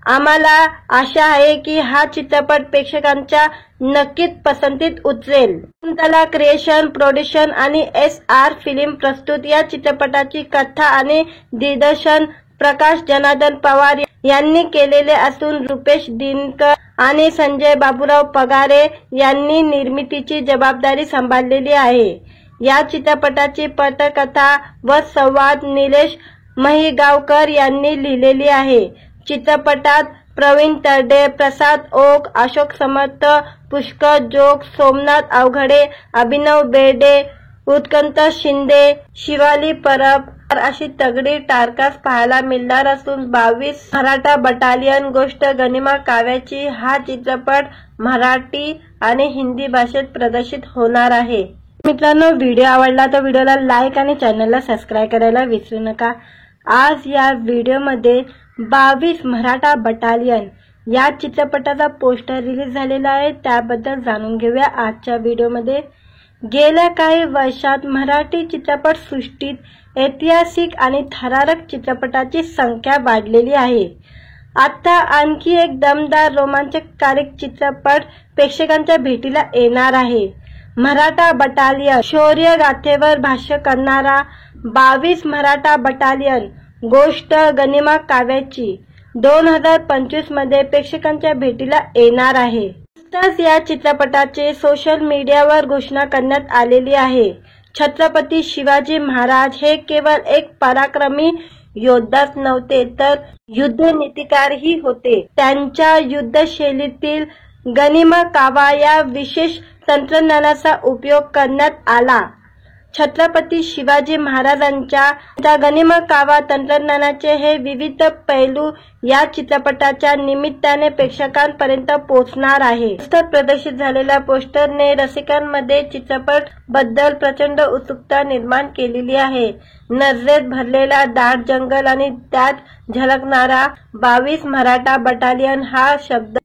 आम्हाला आशा आहे की हा चित्रपट प्रेक्षकांच्या नक्कीच पसंतीत उतरेल. शकुंतला क्रिएशन, प्रोडक्शन आणि SR फिल्म प्रस्तुत या चित्रपटाची कथा आणि दिग्दर्शन प्रकाश जनार्दन पवार यांनी केलेले असून रुपेश दिनकर आणि संजय बाबूराव पगारे यांनी निर्मितीची जबाबदारी सांभाळलेली आहे. या चित्रपटाची पटकथा व संवाद निलेश महिगावकर यांनी लिहिलेली आहे. चित्रपटात प्रवीण तरडे, प्रसाद ओक, अशोक समर्थ, पुष्कर जोग, सोमनाथ अवघडे, अभिनव बेर्डे, उत्कंठ शिंदे, शिवाली परब अशी तगडी टारकास पाहायला मिळणार असून 22 मराठा बटालियन गोष्ट गनिमा काव्याची हा चित्रपट मराठी आणि हिंदी भाषेत प्रदर्शित होणार आहे। मित्रांनो, व्हिडिओ आवडला तर व्हिडिओला लाईक आणि चॅनलला सबस्क्राइब करायला विसरू नका। आज या व्हिडिओमध्ये 22 मराठा बटालियन या चित्रपटाचा पोस्टर रिलीज झालेला आहे, त्याबद्दल जाणून घेऊया आजच्या व्हिडिओमध्ये। गेल्या काही वर्षात मराठी चित्रपट सृष्टीत ऐतिहासिक आणि थरारक चित्रपटाची संख्या वाढलेली आहे। आता आणखी एक दमदार रोमांचकारी चित्रपट प्रेक्षकांच्या भेटीला येणार आहे। मराठा बटालियन शौर्य गाथेवर भाष्य करणारा 22 मराठा बटालियन गोष्ट गनिमा काव्याची 2025 मध्ये प्रेक्षकांच्या भेटीला येणार आहे। नुकताच या चित्रपटाचे सोशल मीडियावर घोषणा करण्यात आलेली आहे। छत्रपती शिवाजी महाराज हे केवळ एक पराक्रमी योद्धाच नव्हते तर युद्धनीतिकारही होते। त्यांच्या युद्धशैलीतील गनिमा कावा या विशेष तंत्रज्ञानाचा उपयोग करण्यात आला। छत्रपती शिवाजी महाराजांच्या गनिमा कावा तंत्रज्ञानाचे हे विविध पैलू या चित्रपटाच्या निमित्ताने प्रेक्षकांपर्यंत पोहोचणार आहे। प्रदर्शित झालेल्या पोस्टरने रसिकांमध्ये चित्रपट बद्दल प्रचंड उत्सुकता निर्माण केलेली आहे। नजरेत भरलेला दाट जंगल आणि त्यात झलकणारा 22 मराठा बटालियन हा शब्द